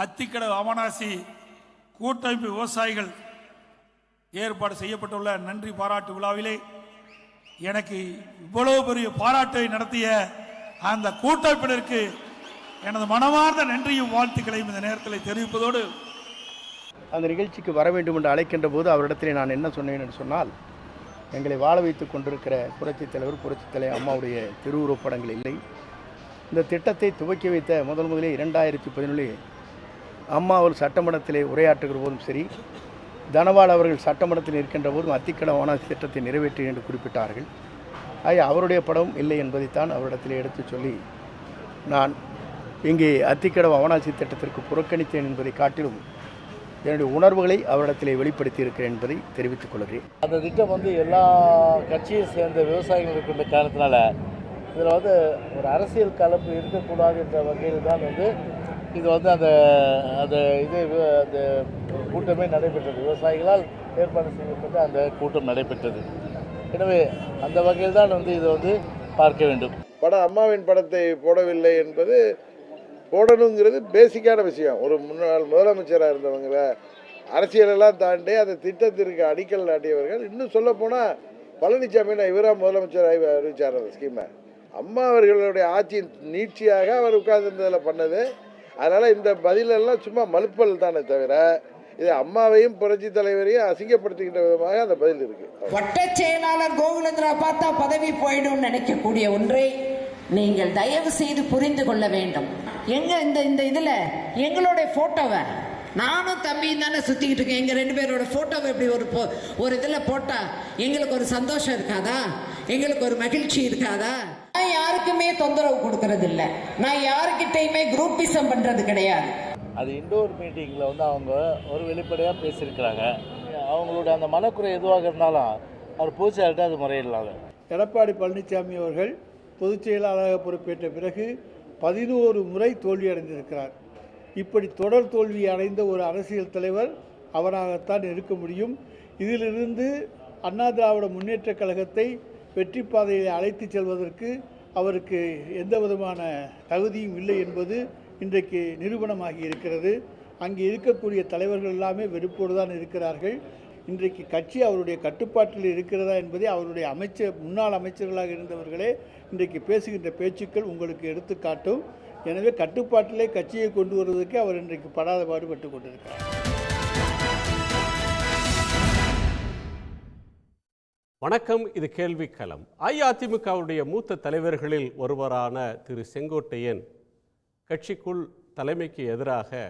அத்திக்கடவு அவனாசி கூட்டமைப்பு விவசாயிகள் ஏற்பாடு செய்யப்பட்டுள்ள நன்றி பாராட்டு விழாவிலே எனக்கு இவ்வளவு பெரிய பாராட்டை நடத்திய அந்த கூட்டமைப்பினருக்கு எனது மனமார்ந்த நன்றியும் வாழ்த்துக்களையும் இந்த நேரத்தில் தெரிவிப்பதோடு, அந்த நிகழ்ச்சிக்கு வர வேண்டும் என்று அழைக்கின்ற போது அவரிடத்தில் நான் என்ன சொன்னேன் என்று சொன்னால், எங்களை வாழ வைத்து கொண்டிருக்கிற புரட்சித் தலைவர் அம்மாவுடைய திருவுருவப்படங்கள் இல்லை. இந்த திட்டத்தை துவக்கி வைத்த முதலே 2017 அம்மா அவர் சட்டமன்றத்திலே உரையாற்றுகிற போதும் சரி, தனபால் அவர்கள் சட்டமன்றத்தில் இருக்கின்ற போதும் அத்திக்கடவு அவனாசி திட்டத்தை நிறைவேற்றி என்று குறிப்பிட்டார்கள். அவருடைய படம் இல்லை என்பதைத்தான் அவரிடத்தில் எடுத்து சொல்லி, நான் இங்கே அத்திக்கடவு அவனாசி திட்டத்திற்கு புறக்கணித்தேன் என்பதை காட்டிலும் என்னுடைய உணர்வுகளை அவரிடத்திலே வெளிப்படுத்தி இருக்கிறேன் என்பதை தெரிவித்துக் கொள்கிறேன். அந்த திட்டம் எல்லா கட்சியை சேர்ந்த விவசாயிகள் இருக்கின்ற காரணத்தினால இதில் ஒரு அரசியல் கலப்பு இருக்கக்கூடாது என்ற வகையில் தான் இது அந்த அந்த கூட்டமே நடைபெற்றது. விவசாயிகளால் ஏற்பாடு செய்யப்பட்ட அந்த கூட்டம் நடைபெற்றது. எனவே அந்த வகையில் தான் இது பார்க்க வேண்டும். அம்மாவின் படத்தை போடவில்லை என்பது போடணுங்கிறது பேசிக்கான விஷயம். ஒரு முன்னாள் முதலமைச்சராக இருந்தவங்கள அரசியலெல்லாம் தாண்டி அந்த திட்டத்திற்கு அடிக்கல் நாட்டியவர்கள். இன்னும் சொல்ல போனால் பழனிசாமி இவராக முதலமைச்சர் அறிவிச்சார் அந்த ஸ்கீமை. அம்மா அவர்களுடைய ஆட்சியின் நீட்சியாக அவர் உட்கார்ந்திருந்ததில் பண்ணது. அதனால் இந்த பதிலெல்லாம் சும்மா மலுப்பல் தானே தவிர இது அம்மாவையும் புரட்சி தலைவரையும் அசிங்கப்படுத்துகின்ற விதமாக அந்த பதில் இருக்கு. வட்ட செயலாளர் கோகுலேந்திரா பார்த்தா பதவி போயிடும் நினைக்கக்கூடிய ஒன்றை நீங்கள் தயவு செய்து புரிந்து கொள்ள வேண்டும். எங்க இந்த இதுல எங்களுடைய போட்டோவை நானும் தம்பியும் தானே சுத்திக்கிட்டு இருக்கேன். எங்க 2 பேரோட போட்டோவை இப்படி ஒரு இதுல போட்டா எங்களுக்கு ஒரு சந்தோஷம் இருக்காதா? எங்களுக்கு ஒரு மகிழ்ச்சி இருக்காதா? நான் யாருக்குமே தொந்தரவு கொடுக்கறது இல்லை. நான் யாருக்கிட்டையுமே குரூப்பிசம் பண்றது கிடையாது. அது இண்டோர் மீட்டிங்கில் அவங்க ஒரு வெளிப்படையாக பேசியிருக்கிறாங்க. அவங்களோட அந்த மனக்குறை எதுவாக இருந்தாலும் அவர் பொதுச்செயலாளர்கிட்ட அது முறையிடலாங்க. எடப்பாடி பழனிசாமி அவர்கள் பொதுச் செயலாளராக பொறுப்பேற்ற பிறகு 11 முறை தோல்வி அடைந்திருக்கிறார். இப்படி தொடர் தோல்வி அடைந்த ஒரு அரசியல் தலைவர் அவராகத்தான் இருக்க முடியும். இதிலிருந்து அண்ணா திராவிட முன்னேற்றக் கழகத்தை வெற்றி பாதையில் அழைத்து செல்வதற்கு அவருக்கு எந்த விதமான தகுதியும் இல்லை என்பது இன்றைக்கு நிரூபணமாகி இருக்கிறது. அங்கே இருக்கக்கூடிய தலைவர்கள் எல்லாமே வெறுப்போடு தான் இருக்கிறார்கள். இன்றைக்கு கட்சி அவருடைய கட்டுப்பாட்டில் இருக்கிறதா என்பதை அவருடைய முன்னாள் அமைச்சர்களாக இருந்தவர்களே இன்றைக்கு பேசுகின்ற பேச்சுக்கள் உங்களுக்கு எடுத்துக்காட்டும். எனவே கட்டுப்பாட்டிலே கட்சியை கொண்டு வருவதற்கு அவர் இன்றைக்கு படாத பாடுபட்டு கொண்டிருக்கிறார். வணக்கம், இது கேள்விக்களம். அஇஅதிமுகவுடைய மூத்த தலைவர்களில் ஒருவரான திரு செங்கோட்டையன் கட்சிக்குள் தலைமைக்கு எதிராக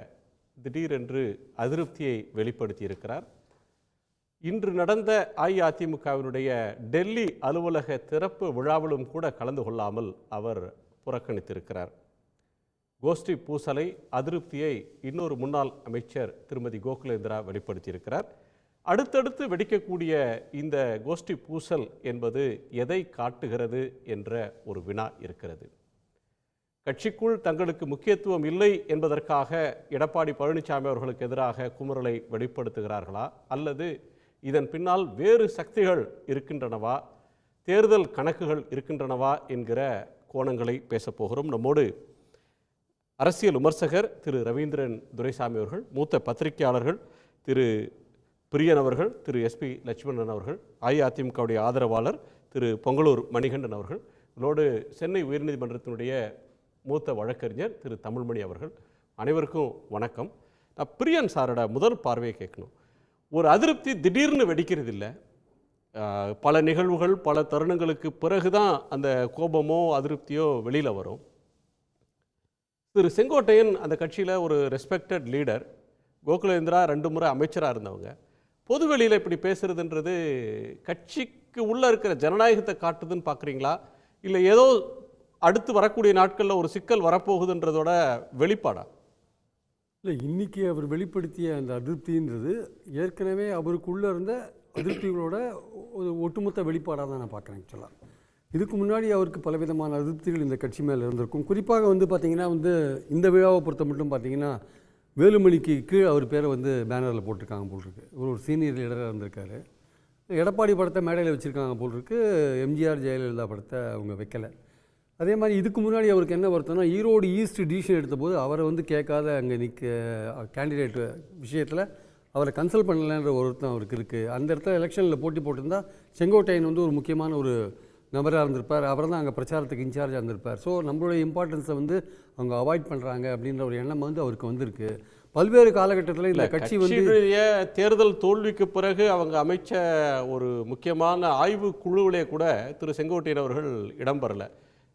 திடீரென்று அதிருப்தியை வெளிப்படுத்தியிருக்கிறார். இன்று நடந்த அஇஅதிமுகவினுடைய டெல்லி அலுவலக திறப்பு விழாவிலும் கூட கலந்து கொள்ளாமல் அவர் புறக்கணித்திருக்கிறார். கோஷ்டி பூசலை, அதிருப்தியை இன்னொரு முன்னாள் அமைச்சர் திருமதி கோகுலேந்திரா வெளிப்படுத்தியிருக்கிறார். அடுத்தடுத்து வெடிக்கக்கூடிய இந்த கோஷ்டி பூசல் என்பது எதை காட்டுகிறது என்ற ஒரு வினா இருக்கிறது. கட்சிக்குள் தங்களுக்கு முக்கியத்துவம் இல்லை என்பதற்காக எடப்பாடி பழனிசாமி அவர்களுக்கு எதிராக குமுறலை வெளிப்படுத்துகிறார்களா, அல்லது இதன் பின்னால் வேறு சக்திகள் இருக்கின்றனவா, தேர்தல் கணக்குகள் இருக்கின்றனவா என்கிற கோணங்களை பேசப்போகிறோம். நம்மோடு அரசியல் விமர்சகர் திரு ரவீந்திரன் துரைசாமி அவர்கள், மூத்த பத்திரிகையாளர்கள் திரு பிரியன் அவர்கள், திரு SP லட்சுமணன் அவர்கள், அஇஅதிமுகவுடைய ஆதரவாளர் திரு பொங்கலூர் மணிகண்டன் அவர்கள், இதோடு சென்னை உயர்நீதிமன்றத்தினுடைய மூத்த வழக்கறிஞர் திரு தமிழ்மணி அவர்கள். அனைவருக்கும் வணக்கம். நான் பிரியன் சாரோட முதல் பார்வையை கேட்கணும். ஒரு அதிருப்தி திடீர்னு வெடிக்கிறது இல்லை. பல நிகழ்வுகள், பல தருணங்களுக்கு பிறகுதான் அந்த கோபமோ அதிருப்தியோ வெளியில் வரும். திரு செங்கோட்டையன் அந்த கட்சியில் ஒரு ரெஸ்பெக்டட் லீடர், கோகுலேந்திரா 2 முறை அமைச்சராக இருந்தவங்க. பொதுவெளியில் இப்படி பேசுறதுன்றது கட்சிக்கு உள்ளே இருக்கிற ஜனநாயகத்தை காட்டுதுன்னு பார்க்குறீங்களா, இல்லை ஏதோ அடுத்து வரக்கூடிய நாட்களில் ஒரு சிக்கல் வரப்போகுதுன்றதோட வெளிப்பாடா? இல்லை, இன்றைக்கி அவர் வெளிப்படுத்திய அந்த அதிருப்தின்றது ஏற்கனவே அவருக்குள்ளே இருந்த அதிருப்திகளோட ஒரு ஒட்டுமொத்த வெளிப்பாடாக தான் நான் பார்க்குறேன். ஆக்சுவலாக இதுக்கு முன்னாடி அவருக்கு பலவிதமான அதிருப்திகள் இந்த கட்சி மேலே இருந்திருக்கும். குறிப்பாக பார்த்திங்கன்னா இந்த விழாவை பொறுத்த மட்டும் பார்த்திங்கன்னா வேலுமணிக்கு கீழே அவர் பேரை பேனரில் போட்டிருக்காங்க போல் இருக்குது. ஒரு சீனியர் லீடராக இருந்திருக்காரு. எடப்பாடி படத்தை மேடையில் வச்சுருக்காங்க போல் இருக்குது. எம்ஜிஆர் ஜெயலலிதா படத்தை அவங்க வைக்கலை. அதே மாதிரி இதுக்கு முன்னாடி அவருக்கு என்ன வருத்தம்னா, ஈரோடு ஈஸ்ட் டிசிஷன் எடுத்தபோது அவரை வந்து கேட்காத அங்கே கேண்டிடேட் விஷயத்தில் அவரை கன்சல்ட் பண்ணலன்ற ஒரு வருத்தம் அவருக்கு இருக்குது. அந்த இடத்துல எலெக்ஷனில் போட்டி போட்டிருந்தா செங்கோட்டையன் வந்து ஒரு முக்கியமான ஒரு நபராக இருந்திருப்பார். அவர் தான் அங்கே பிரச்சாரத்துக்கு இன்சார்ஜாக இருந்திருப்பார். ஸோ நம்மளுடைய இம்பார்ட்டன்ஸை வந்து அவங்க அவாய்ட் பண்ணுறாங்க அப்படின்ற ஒரு எண்ணம் வந்து அவருக்கு வந்திருக்கு. பல்வேறு காலகட்டத்தில் இந்த கட்சி வந்து தேர்தல் தோல்விக்கு பிறகு அவங்க அமைச்ச ஒரு முக்கியமான ஆய்வு குழுவிலே கூட திரு செங்கோட்டையன் அவர்கள் இடம்பெறலை.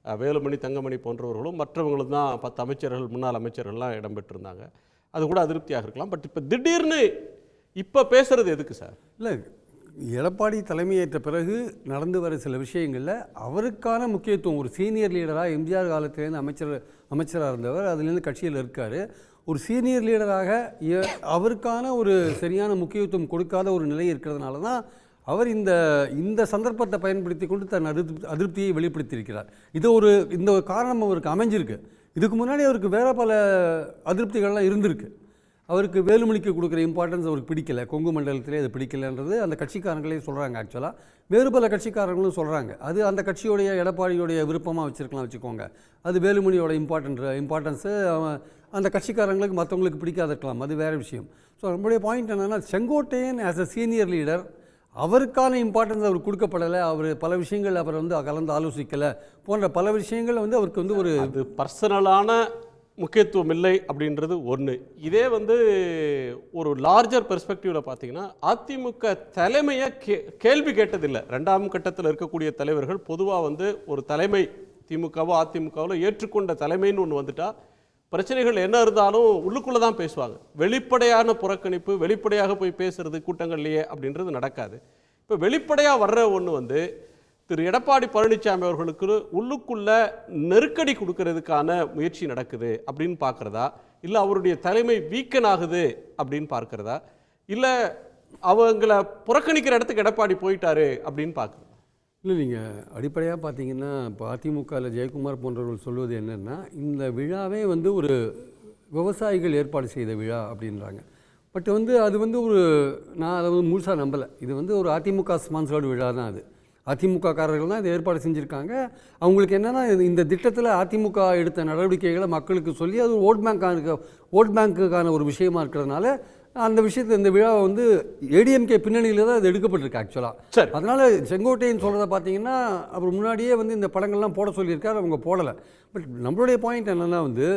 வேலுமணி, தங்கமணி போன்றவர்களும் மற்றவங்களும் தான் 10 அமைச்சர்கள், முன்னாள் அமைச்சர்கள்லாம் இடம்பெற்றிருந்தாங்க. அது கூட அதிருப்தியாக இருக்கலாம். பட் இப்போ திடீர்னு இப்போ பேசுறது எதுக்கு சார்? இல்லை, எடப்பாடி தலைமையேற்ற பிறகு நடந்து வர சில விஷயங்களில் அவருக்கான முக்கியத்துவம், ஒரு சீனியர் லீடராக எம்ஜிஆர் காலத்திலேருந்து அமைச்சராக இருந்தவர், அதுலேருந்து கட்சியில் இருக்கார். ஒரு சீனியர் லீடராக அவருக்கான ஒரு சரியான முக்கியத்துவம் கொடுக்காத ஒரு நிலை இருக்கிறதுனால தான் அவர் இந்த சந்தர்ப்பத்தை பயன்படுத்தி கொண்டு தன் அதிருப்தியை வெளிப்படுத்தியிருக்கிறார். இந்த ஒரு காரணம் அவருக்கு அமைஞ்சிருக்கு. இதுக்கு முன்னாடி அவருக்கு வேறு பல அதிருப்திகள்லாம் இருந்திருக்கு. அவருக்கு வேலுமணிக்கு கொடுக்குற இம்பார்ட்டன்ஸ் அவருக்கு பிடிக்கல, கொங்கு மண்டலத்திலே அது பிடிக்கலன்றது அந்த கட்சிக்காரங்களே சொல்கிறாங்க. ஆக்சுவலாக வேறு பல கட்சிக்காரங்களும் சொல்கிறாங்க. அது அந்த கட்சியோடைய எடப்பாடியோடைய விருப்பமாக வச்சுக்கோங்க. அது வேலுமணியோட இம்பார்ட்டன்ஸு அந்த கட்சிக்காரங்களுக்கு மற்றவங்களுக்கு பிடிக்காத இருக்கலாம், அது வேறு விஷயம். ஸோ நம்மளுடைய பாயிண்ட் என்னென்னா, Sengottaiyan as a senior leader அவருக்கான இம்பார்ட்டன்ஸ் அவர் கொடுக்கப்படலை. அவர் பல விஷயங்கள் அவர் வந்து கலந்து ஆலோசிக்கலை போன்ற பல விஷயங்கள் வந்து அவருக்கு வந்து ஒரு அது பர்சனலான முக்கியத்துவம் இல்லை அப்படின்றது ஒன்று. இதே வந்து ஒரு லார்ஜர் பெர்ஸ்பெக்டிவில் பார்த்தீங்கன்னா, அதிமுக தலைமையை கேள்வி கேட்டதில்லை. 2ஆம் கட்டத்தில் இருக்கக்கூடிய தலைவர்கள் பொதுவாக வந்து ஒரு தலைமை திமுகவோ அதிமுகவோ ஏற்றுக்கொண்ட தலைமைன்னு ஒன்று வந்துட்டா பிரச்சனைகள் என்ன இருந்தாலும் உள்ளுக்குள்ளே தான் பேசுவாங்க. வெளிப்படையான புறக்கணிப்பு, வெளிப்படையாக போய் பேசுறது கூட்டங்கள்லையே அப்படின்றது நடக்காது. இப்போ வெளிப்படையாக வர்ற ஒன்று வந்து திரு எடப்பாடி பழனிசாமி அவர்களுக்கு உள்ளுக்குள்ள நெருக்கடி கொடுக்கறதுக்கான முயற்சி நடக்குது அப்படின்னு பார்க்குறதா, இல்லை அவருடைய தலைமை வீக்கன் ஆகுது அப்படின்னு பார்க்குறதா, இல்லை அவங்கள புறக்கணிக்கிற இடத்துக்கு எடப்பாடி போயிட்டாரு அப்படின்னு பார்க்குறதா? இல்லை, நீங்கள் அடிப்படையாக பார்த்தீங்கன்னா, இப்போ அதிமுகவில் ஜெயக்குமார் போன்றவர்கள் சொல்வது என்னென்னா, இந்த விழாவே வந்து ஒரு விவசாயிகள் ஏற்பாடு செய்த விழா அப்படின்றாங்க. பட் வந்து அது வந்து நான் அதை வந்து முழுசாக நம்பலை. இது வந்து ஒரு அதிமுக ஸ்பான்சர்டு விழா தான். அது அதிமுககாரர்கள் தான் இதை ஏற்பாடு செஞ்சுருக்காங்க. அவங்களுக்கு என்னென்னா, இந்த திட்டத்தில் அதிமுக எடுத்த நடவடிக்கைகளை மக்களுக்கு சொல்லி அது ஓட் பேங்க்குக்கான ஒரு விஷயமா இருக்கிறதுனால அந்த விஷயத்தை, இந்த விழாவை வந்து ஏடிஎம்கே பின்னணியில் தான் அது எடுக்கப்பட்டிருக்கு ஆக்சுவலாக. அதனால் செங்கோட்டையன் சொல்கிறத பார்த்தீங்கன்னா, அவர் முன்னாடியே வந்து இந்த படங்கள்லாம் போட சொல்லியிருக்காரு, அவங்க போடலை. பட் நம்மளுடைய பாயிண்ட் என்னென்னா, வந்து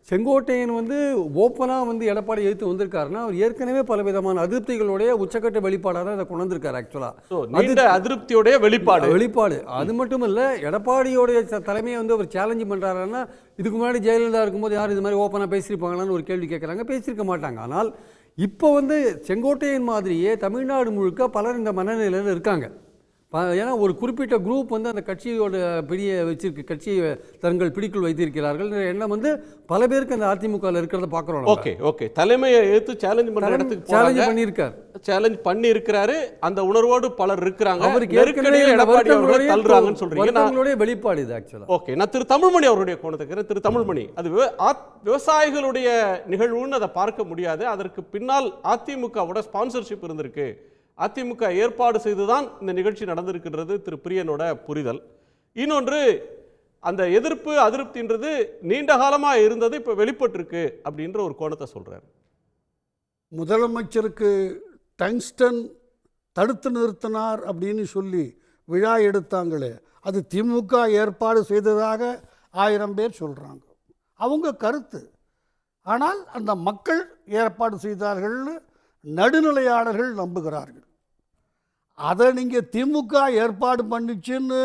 செங்கோட்டையன் வந்து ஓப்பனாக வந்து எடப்பாடி எதிர்த்து வந்திருக்காருன்னா, அவர் ஏற்கனவே பல விதமான அதிருப்திகளுடைய உச்சக்கட்ட வெளிப்பாடாக தான் இதை கொண்டு வந்திருக்காரு. ஆக்சுவலாக அதிருப்தியோடைய வெளிப்பாடு. அது மட்டும் இல்லை, எடப்பாடியோடைய தலைமையை வந்து அவர் சேலஞ்சு பண்ணுறாருன்னா, இதுக்கு முன்னாடி ஜெயலலிதா இருக்கும்போது யார் இது மாதிரி ஓப்பனாக பேசியிருப்பாங்களான்னு ஒரு கேள்வி கேட்குறாங்க. பேசியிருக்க மாட்டாங்க. ஆனால் இப்போ வந்து செங்கோட்டையன் மாதிரியே தமிழ்நாடு முழுக்க பலர் இந்த மனநிலையில் இருக்காங்க. ஏன்னா ஒரு குறிப்பிட்ட குரூப் வந்து அந்த கட்சியோட கட்சியை தங்கள் பிடிக்குள் வைத்திருக்கிறார்கள் எண்ணம் வந்து பல பேருக்கு அந்த அதிமுகவில் இருக்கிறத பார்க்குறோம். ஓகே தலைமையை எடுத்து சேலஞ்ச் பண்ணுற இடத்துக்கு சேலஞ்ச் பண்ணியிருக்காரு. அந்த உணர்வோடு பலர் இருக்கிறாங்க. அவருக்கு ஏற்கனவே எடப்பாடி அவர்களை தள்ளுறாங்கன்னு சொல்றீங்க. வெளிப்பாடு இது ஆக்சுவலாக. ஓகே, நான் திரு தமிழ்மணி அவருடைய கோணத்துக்கு திரு தமிழ்மணி, அது விவசாயிகளுடைய நிகழ்வுன்னு அதை பார்க்க முடியாது. அதற்கு பின்னால் அதிமுகவோட ஸ்பான்சர்ஷிப் இருந்திருக்கு. அதிமுக ஏற்பாடு செய்துதான் இந்த நிகழ்ச்சி நடந்திருக்கின்றது திரு பிரியனோட புரிதல். இன்னொன்று, அந்த எதிர்ப்பு அதிருப்தின்றது நீண்ட காலமாக இருந்தது, இப்போ வெளிப்பட்டிருக்கு அப்படின்ற ஒரு கோணத்தை சொல்றாரு. முதலமைச்சருக்கு டங்ஸ்டன் தடுத்து நிறுத்தினார் அப்படின்னு சொல்லி விழா எடுத்தாங்களே, அது திமுக ஏற்பாடு செய்ததாக 1000 பேர் சொல்கிறாங்க. அவங்க கருத்து. ஆனால் அந்த மக்கள் ஏற்பாடு செய்தார்கள்னு நடுநிலையாளர்கள் நம்புகிறார்கள். அதை நீங்கள் திமுக ஏற்பாடு பண்ணிச்சுன்னு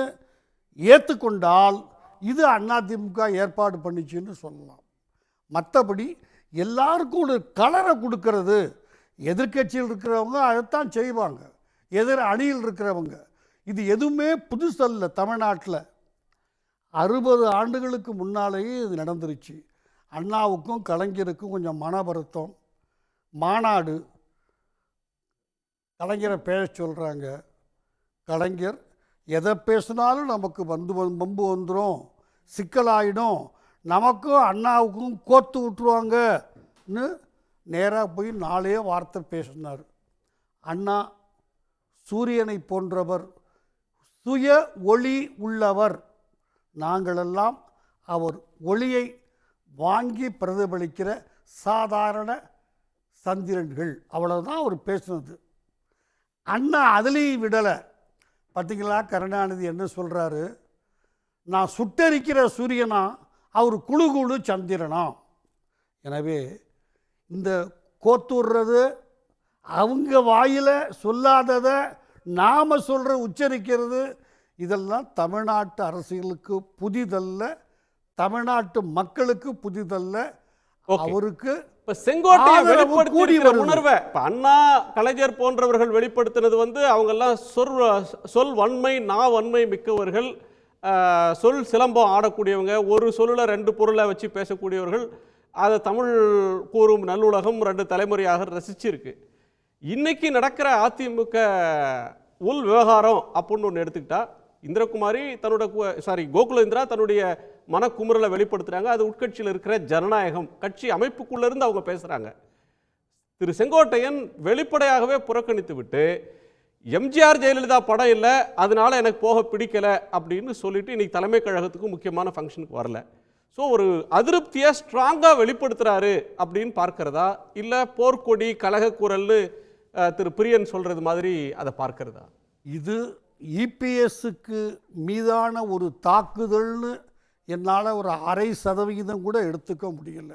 ஏற்றுக்கொண்டால் இது அதிமுக ஏற்பாடு பண்ணிச்சுன்னு சொல்லலாம். மற்றபடி எல்லாருக்கும் ஒரு கலரை கொடுக்கறது, எதிர்கட்சியில் இருக்கிறவங்க அதைத்தான் செய்வாங்க, எதிர் அணியில் இருக்கிறவங்க. இது எதுவுமே புதுசல்ல. தமிழ்நாட்டில் 60 ஆண்டுகளுக்கு முன்னாலேயே இது நடந்துருச்சு. அண்ணாவுக்கும் கலைஞருக்கும் கொஞ்சம் மன வருத்தம். மாநாடு, கலைஞரை பேச சொல்கிறாங்க. கலைஞர் எதை பேசினாலும் நமக்கு வம்பு வந்துடும், சிக்கலாயிடும், நமக்கும் அண்ணாவுக்கும் கோர்த்து விட்டுருவாங்கன்னு நேராக போய் 4 வார்த்தை பேசினார். அண்ணா சூரியனை போன்றவர், சுய ஒளி உள்ளவர், நாங்களெல்லாம் அவர் ஒளியை வாங்கி பிரதிபலிக்கிற சாதாரண சந்திரன்கள். அவ்வளவுதான் அவர் பேசுனது. அண்ணா அதுலேயும் விடலை. பார்த்தீங்களா கருணாநிதி என்ன சொல்கிறாரு? நான் சுட்டரிக்கிற சூரியனா, அவர் குழு குழு சந்திரனா. எனவே இந்த கோத்துடுறது, அவங்க வாயில் சொல்லாததை நாம் சொல்கிற உச்சரிக்கிறது, இதெல்லாம் தமிழ்நாட்டு அரசியலுக்கு புதிதல்ல, தமிழ்நாட்டு மக்களுக்கு புதிதல்ல. அவருக்கு இப்ப செங்கோட்டையை வெளிப்படுத்தியிருக்கிற உணர்வை இப்ப அண்ணா கலைஞர் போன்றவர்கள் வெளிப்படுத்தினது அவங்க எல்லாம் சொல் வன்மை நா வன்மை மிக்கவர்கள், சொல் சிலம்பம் ஆடக்கூடியவங்க, ஒரு சொல்லுல ரெண்டு பொருளை வச்சு பேசக்கூடியவர்கள். அதை தமிழ் கூறும் நல்லுலகம் 2 தலைமுறையாக ரசிச்சிருக்கு. இன்னைக்கு நடக்கிற அதிமுக உள் விவகாரம் அப்படின்னு ஒன்று எடுத்துக்கிட்டா, இந்திரகுமாரி கோகுல இந்திரா தன்னுடைய மனக்குமுறலை வெளிப்படுத்துறாங்க. அது உட்கட்சியில் இருக்கிற ஜனநாயகம், கட்சி அமைப்புக்குள்ள இருந்து அவங்க பேசுறாங்க. திரு செங்கோட்டையன் வெளிப்படையாகவே புறக்கணித்து விட்டு எம்ஜிஆர் ஜெயலலிதா படம் இல்லை, அதனால எனக்கு போக பிடிக்கல அப்படின்னு சொல்லிட்டு இன்னைக்கு தலைமை கழகத்துக்கு முக்கியமான ஃபங்க்ஷனுக்கு வரல. ஸோ ஒரு அதிருப்தியை ஸ்ட்ராங்காக வெளிப்படுத்துறாரு அப்படின்னு பார்க்கிறதா, இல்லை போர்க்கொடி கலகக்குரல்னு திரு பிரியன் சொல்றது மாதிரி அதை பார்க்கிறதா? இது இபிஎஸ்க்கு மீதான ஒரு தாக்குதல்னு என்னால் ஒரு 0.5% கூட எடுத்துக்க முடியல.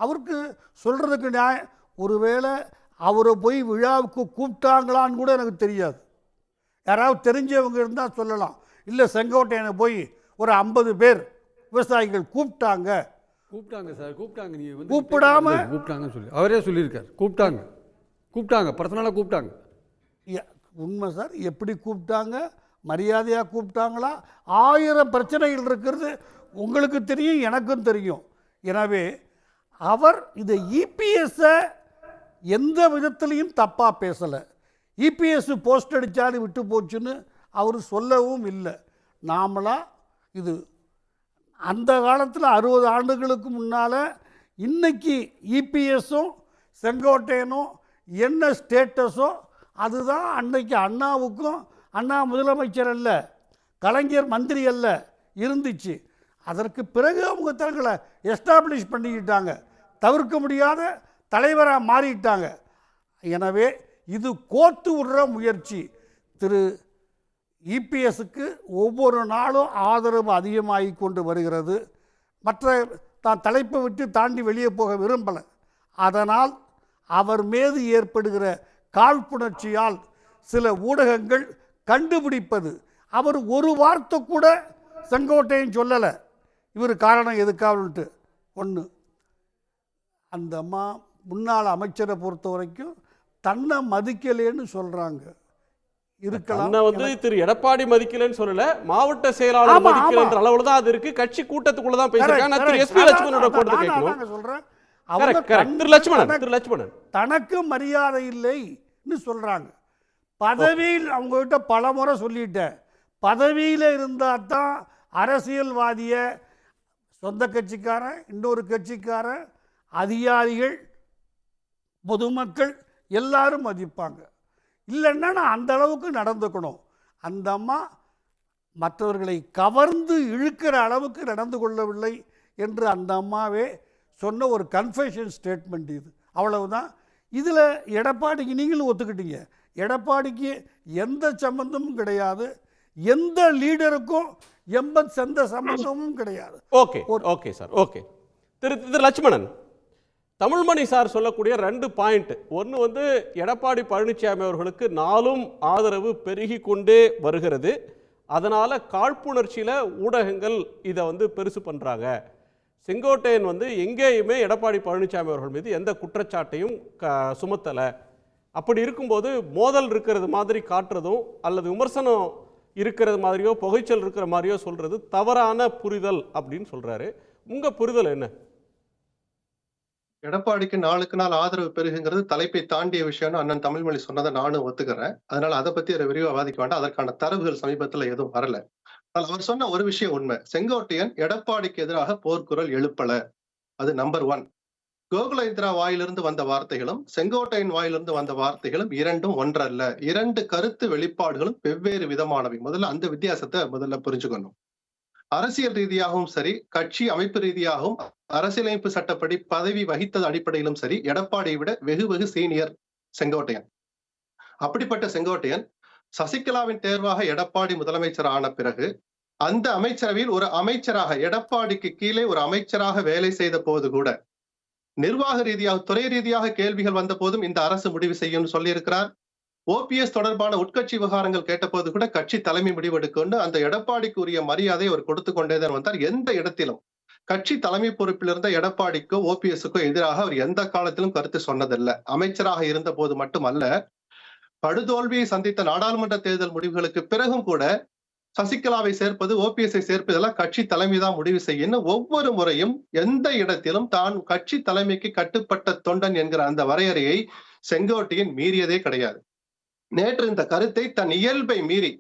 அவருக்கு சொல்கிறதுக்கு நியாயம், ஒருவேளை அவரை போய் விழாவுக்கு கூப்பிட்டாங்களான்னு கூட எனக்கு தெரியாது. யாராவது தெரிஞ்சவங்க இருந்தால் சொல்லலாம். இல்லை செங்கோட்டையனை போய் ஒரு 50 பேர் விவசாயிகள் கூப்பிட்டாங்க சார், கூப்பிட்டாங்க. நீங்கள் கூப்பிடாம கூப்பிட்டாங்கன்னு சொல்லி அவரே சொல்லியிருக்கார். கூப்பிட்டாங்க பர்சனலாக கூப்பிட்டாங்க. உண்மை சார். எப்படி கூப்பிட்டாங்க, மரியாதையாக கூப்பிட்டாங்களா? 1000 பிரச்சனைகள் இருக்கிறது உங்களுக்கு தெரியும், எனக்கும் தெரியும். எனவே அவர் இந்த இபிஎஸ்ஸை எந்த விதத்துலையும் தப்பாக பேசலை. இபிஎஸ் போஸ்ட் அடித்தாலும் விட்டு போச்சுன்னு அவர் சொல்லவும் இல்லை. நாமளா இது அந்த காலத்தில் 60 ஆண்டுகளுக்கு முன்னால் இன்னைக்கு இபிஎஸும் செங்கோட்டையனும் என்ன ஸ்டேட்டஸோ அதுதான் அன்னைக்கு அண்ணாவுக்கும், அண்ணா முதலமைச்சர் அல்ல, கலைஞர் மந்திரி அல்ல, இருந்துச்சு. அதற்கு பிறகு அவங்க தங்களை எஸ்டாப்ளிஷ் பண்ணிக்கிட்டாங்க, தவிர்க்க முடியாத தலைவராக மாறிட்டாங்க. எனவே இது கோர்த்து விடுற முயற்சி. திரு இபிஎஸ்க்கு ஒவ்வொரு நாளும் ஆதரவு அதிகமாகி கொண்டு வருகிறது. தான் தலைப்பை விட்டு தாண்டி வெளியே போக விரும்பலை. அதனால் அவர் மீது ஏற்படுகிற காழ்ப்புணர்ச்சியால் சில ஊடகங்கள் கண்டுபிடிப்பது, அவர் ஒரு வார்த்தை கூட செங்கோட்டையன் சொல்லலை இவர் காரணம் எதுக்காகன்ட்டு. ஒன்று, அந்த அம்மா முன்னாள் அமைச்சரை பொறுத்த வரைக்கும் தன்னை மதிக்கலேன்னு சொல்கிறாங்க. இருக்கலாம். திரு எடப்பாடி மதிக்கலன்னு சொல்லல, மாவட்ட செயலாளர் மதிக்கலன்ற அளவுல தான் அது இருக்கு. கட்சி கூட்டத்துக்குள்ள தான் பேசிருக்காங்க. திரு எஸ்பி லட்சுமணனோட கோட்டை கேட்கணும். சொல்றேன், திரு லட்சுமணன் தனக்கு மரியாதை இல்லைன்னு சொல்றாங்க. பதவியில் அவங்க கிட்ட பல முறை சொல்லிட்டேன், பதவியில் இருந்தால் தான் அரசியல்வாதிய சொந்த கட்சிக்காரன், இன்னொரு கட்சிக்காரன், அதிகாரிகள், பொதுமக்கள் எல்லாரும் மதிப்பாங்க. இல்லைன்னா நான் அந்த அளவுக்கு நடந்துக்கணும். அந்த அம்மா மற்றவர்களை கவர்ந்து இழுக்கிற அளவுக்கு நடந்து கொள்ளவில்லை என்று அந்த அம்மாவே சொன்ன ஒரு கன்ஃபெஷன் ஸ்டேட்மெண்ட் இது. அவ்வளவுதான். இதில் எடப்பாடிக்கு நீங்களும் ஒத்துக்கிட்டீங்க, எடப்பாடிக்கு எந்த சம்பந்தமும் கிடையாது, எந்த லீடருக்கும் எந்த சம்பந்தமும் கிடையாது. Okay sir, okay. திரு லட்சுமணன், தமிழ்மணி சார் சொல்லக்கூடிய 2 பாயிண்ட். ஒன்று எடப்பாடி பழனிசாமி அவர்களுக்கு நாளும் ஆதரவு பெருகி கொண்டே வருகிறது, அதனால் காழ்ப்புணர்ச்சியில் ஊடகங்கள் இதை பெருசு பண்ணுறாங்க. செங்கோட்டையன் எங்கேயுமே எடப்பாடி பழனிசாமி அவர்கள் மீது எந்த குற்றச்சாட்டையும் சுமத்தலை. அப்படி இருக்கும்போது மோதல் இருக்கிறது மாதிரி காட்டுறதும் அல்லது விமர்சனம் இருக்கிறது மாதிரியோ புகைச்சல் இருக்கிற மாதிரியோ சொல்கிறது தவறான புரிதல் அப்படின்னு சொல்கிறாரு. உங்கள் புரிதல் என்ன? எடப்பாடிக்கு நாளுக்கு நாள் ஆதரவு பெருகுங்கிறது தலைப்பை தாண்டிய விஷயம்னு அண்ணன் தமிழ்மொழி சொன்னதை நானும் ஒத்துக்கிறேன். அதனால அதை பத்தி விரிவா வாதிக்க வேண்டாம். அதற்கான தரவுகள் சமீபத்துல எதுவும் வரல. அவர் சொன்ன ஒரு விஷயம் உண்மை. செங்கோட்டையன் எடப்பாடிக்கு எதிராக போர்க்குரல் எழுப்பல, அது நம்பர் 1. கோகுல இந்திரா வாயிலிருந்து வந்த வார்த்தைகளும் செங்கோட்டையன் வாயிலிருந்து வந்த வார்த்தைகளும் இரண்டும் ஒன்றல்ல. 2 கருத்து வெளிப்பாடுகளும் வெவ்வேறு விதமானவை. முதல்ல அந்த வித்தியாசத்தை புரிஞ்சுக்கணும். அரசியல் ரீதியாகவும் சரி, கட்சி அமைப்பு ரீதியாகவும், அரசியலமைப்பு சட்டப்படி பதவி வகித்தது அடிப்படையிலும் சரி, எடப்பாடியை விட வெகு சீனியர் செங்கோட்டையன். அப்படிப்பட்ட செங்கோட்டையன் சசிகலாவின் தேர்வாக எடப்பாடி முதலமைச்சர் ஆன பிறகு அந்த அமைச்சரவையில் ஒரு அமைச்சராக, எடப்பாடிக்கு கீழே ஒரு அமைச்சராக வேலை செய்த போது கூட, நிர்வாக ரீதியாக, துறை ரீதியாக கேள்விகள் வந்த போதும் இந்த அரசு முடிவு செய்யும் சொல்லியிருக்கிறார். ஓபிஎஸ் தொடர்பான உட்கட்சி விவகாரங்கள் கேட்டபோது கூட கட்சி தலைமை முடிவெடுக்கொண்டு அந்த எடப்பாடிக்கு உரிய மரியாதை அவர் கொடுத்து கொண்டேதான் வந்தார். எந்த இடத்திலும் கட்சி தலைமை பொறுப்பில் இருந்த எடப்பாடிக்கோ ஓபிஎஸ்க்கோ எதிராக அவர் எந்த காலத்திலும் கருத்து சொன்னதில்லை. அமைச்சராக இருந்த போது மட்டுமல்ல, படுதோல்வியை சந்தித்த நாடாளுமன்ற தேர்தல் முடிவுகளுக்கு பிறகும் கூட சசிகலாவை சேர்ப்பது, ஓபிஎஸ்ஐ சேர்ப்பதெல்லாம் கட்சி தலைமை தான் முடிவு செய்யும். ஒவ்வொரு முறையும் எந்த இடத்திலும் தான் கட்சி தலைமைக்கு கட்டுப்பட்ட தொண்டன் என்கிற அந்த வரையறையை செங்கோட்டையன் மீறியதே கிடையாது. நேற்று இந்த கருத்தை தன் இயல்பை மீறி,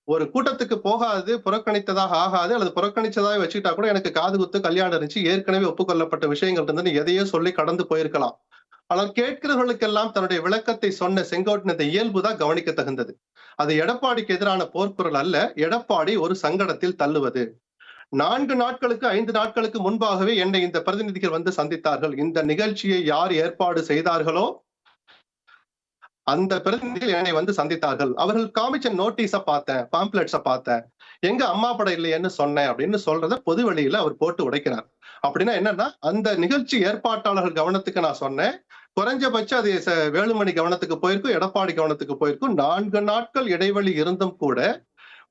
ஒரு கூட்டத்துக்கு போகாது, புறக்கணித்ததாக ஆகாது, அல்லது புறக்கணிச்சதாக வச்சுக்கிட்டா கூட எனக்கு காது குத்து கல்யாணம் இருந்துச்சு, ஏற்கனவே ஒப்புக்கொள்ளப்பட்ட விஷயங்கள் இருந்து எதையோ சொல்லி கடந்து போயிருக்கலாம். ஆனால் கேட்கிறவர்களுக்கெல்லாம் தன்னுடைய விளக்கத்தை சொன்ன செங்கோட்டையன் இந்த இயல்புதான் கவனிக்க தகுந்தது. அது எடப்பாடிக்கு எதிரான போர்க்குரல் அல்ல, எடப்பாடி ஒரு சங்கடத்தில் தள்ளுவது. 4 நாட்களுக்கு 5 நாட்களுக்கு முன்பாகவே என்னை இந்த பிரதிநிதிகள் வந்து சந்தித்தார்கள். இந்த நிகழ்ச்சியை யார் ஏற்பாடு செய்தார்களோ அந்த பிரதிநிதிகள் என்னை வந்து சந்தித்தார்கள். அவர்கள் காமிச்ச நோட்டீஸ பார்த்தேன், பாம்ப்ளெட்ஸ பார்த்தேன், எங்க அம்மா படம் இல்லையேன்னு சொன்னேன் அப்படின்னு சொல்றத பொது வெளியில அவர் போட்டு உடைக்கிறார். அப்படின்னா என்னன்னா, அந்த நிகழ்ச்சி ஏற்பாட்டாளர்கள் கவனத்துக்கு நான் சொன்னேன், குறைஞ்சபட்சம் அது வேலுமணி கவனத்துக்கு போயிருக்கும், எடப்பாடி கவனத்துக்கு போயிருக்கும். 4 நாட்கள் இடைவெளி இருந்தும் கூட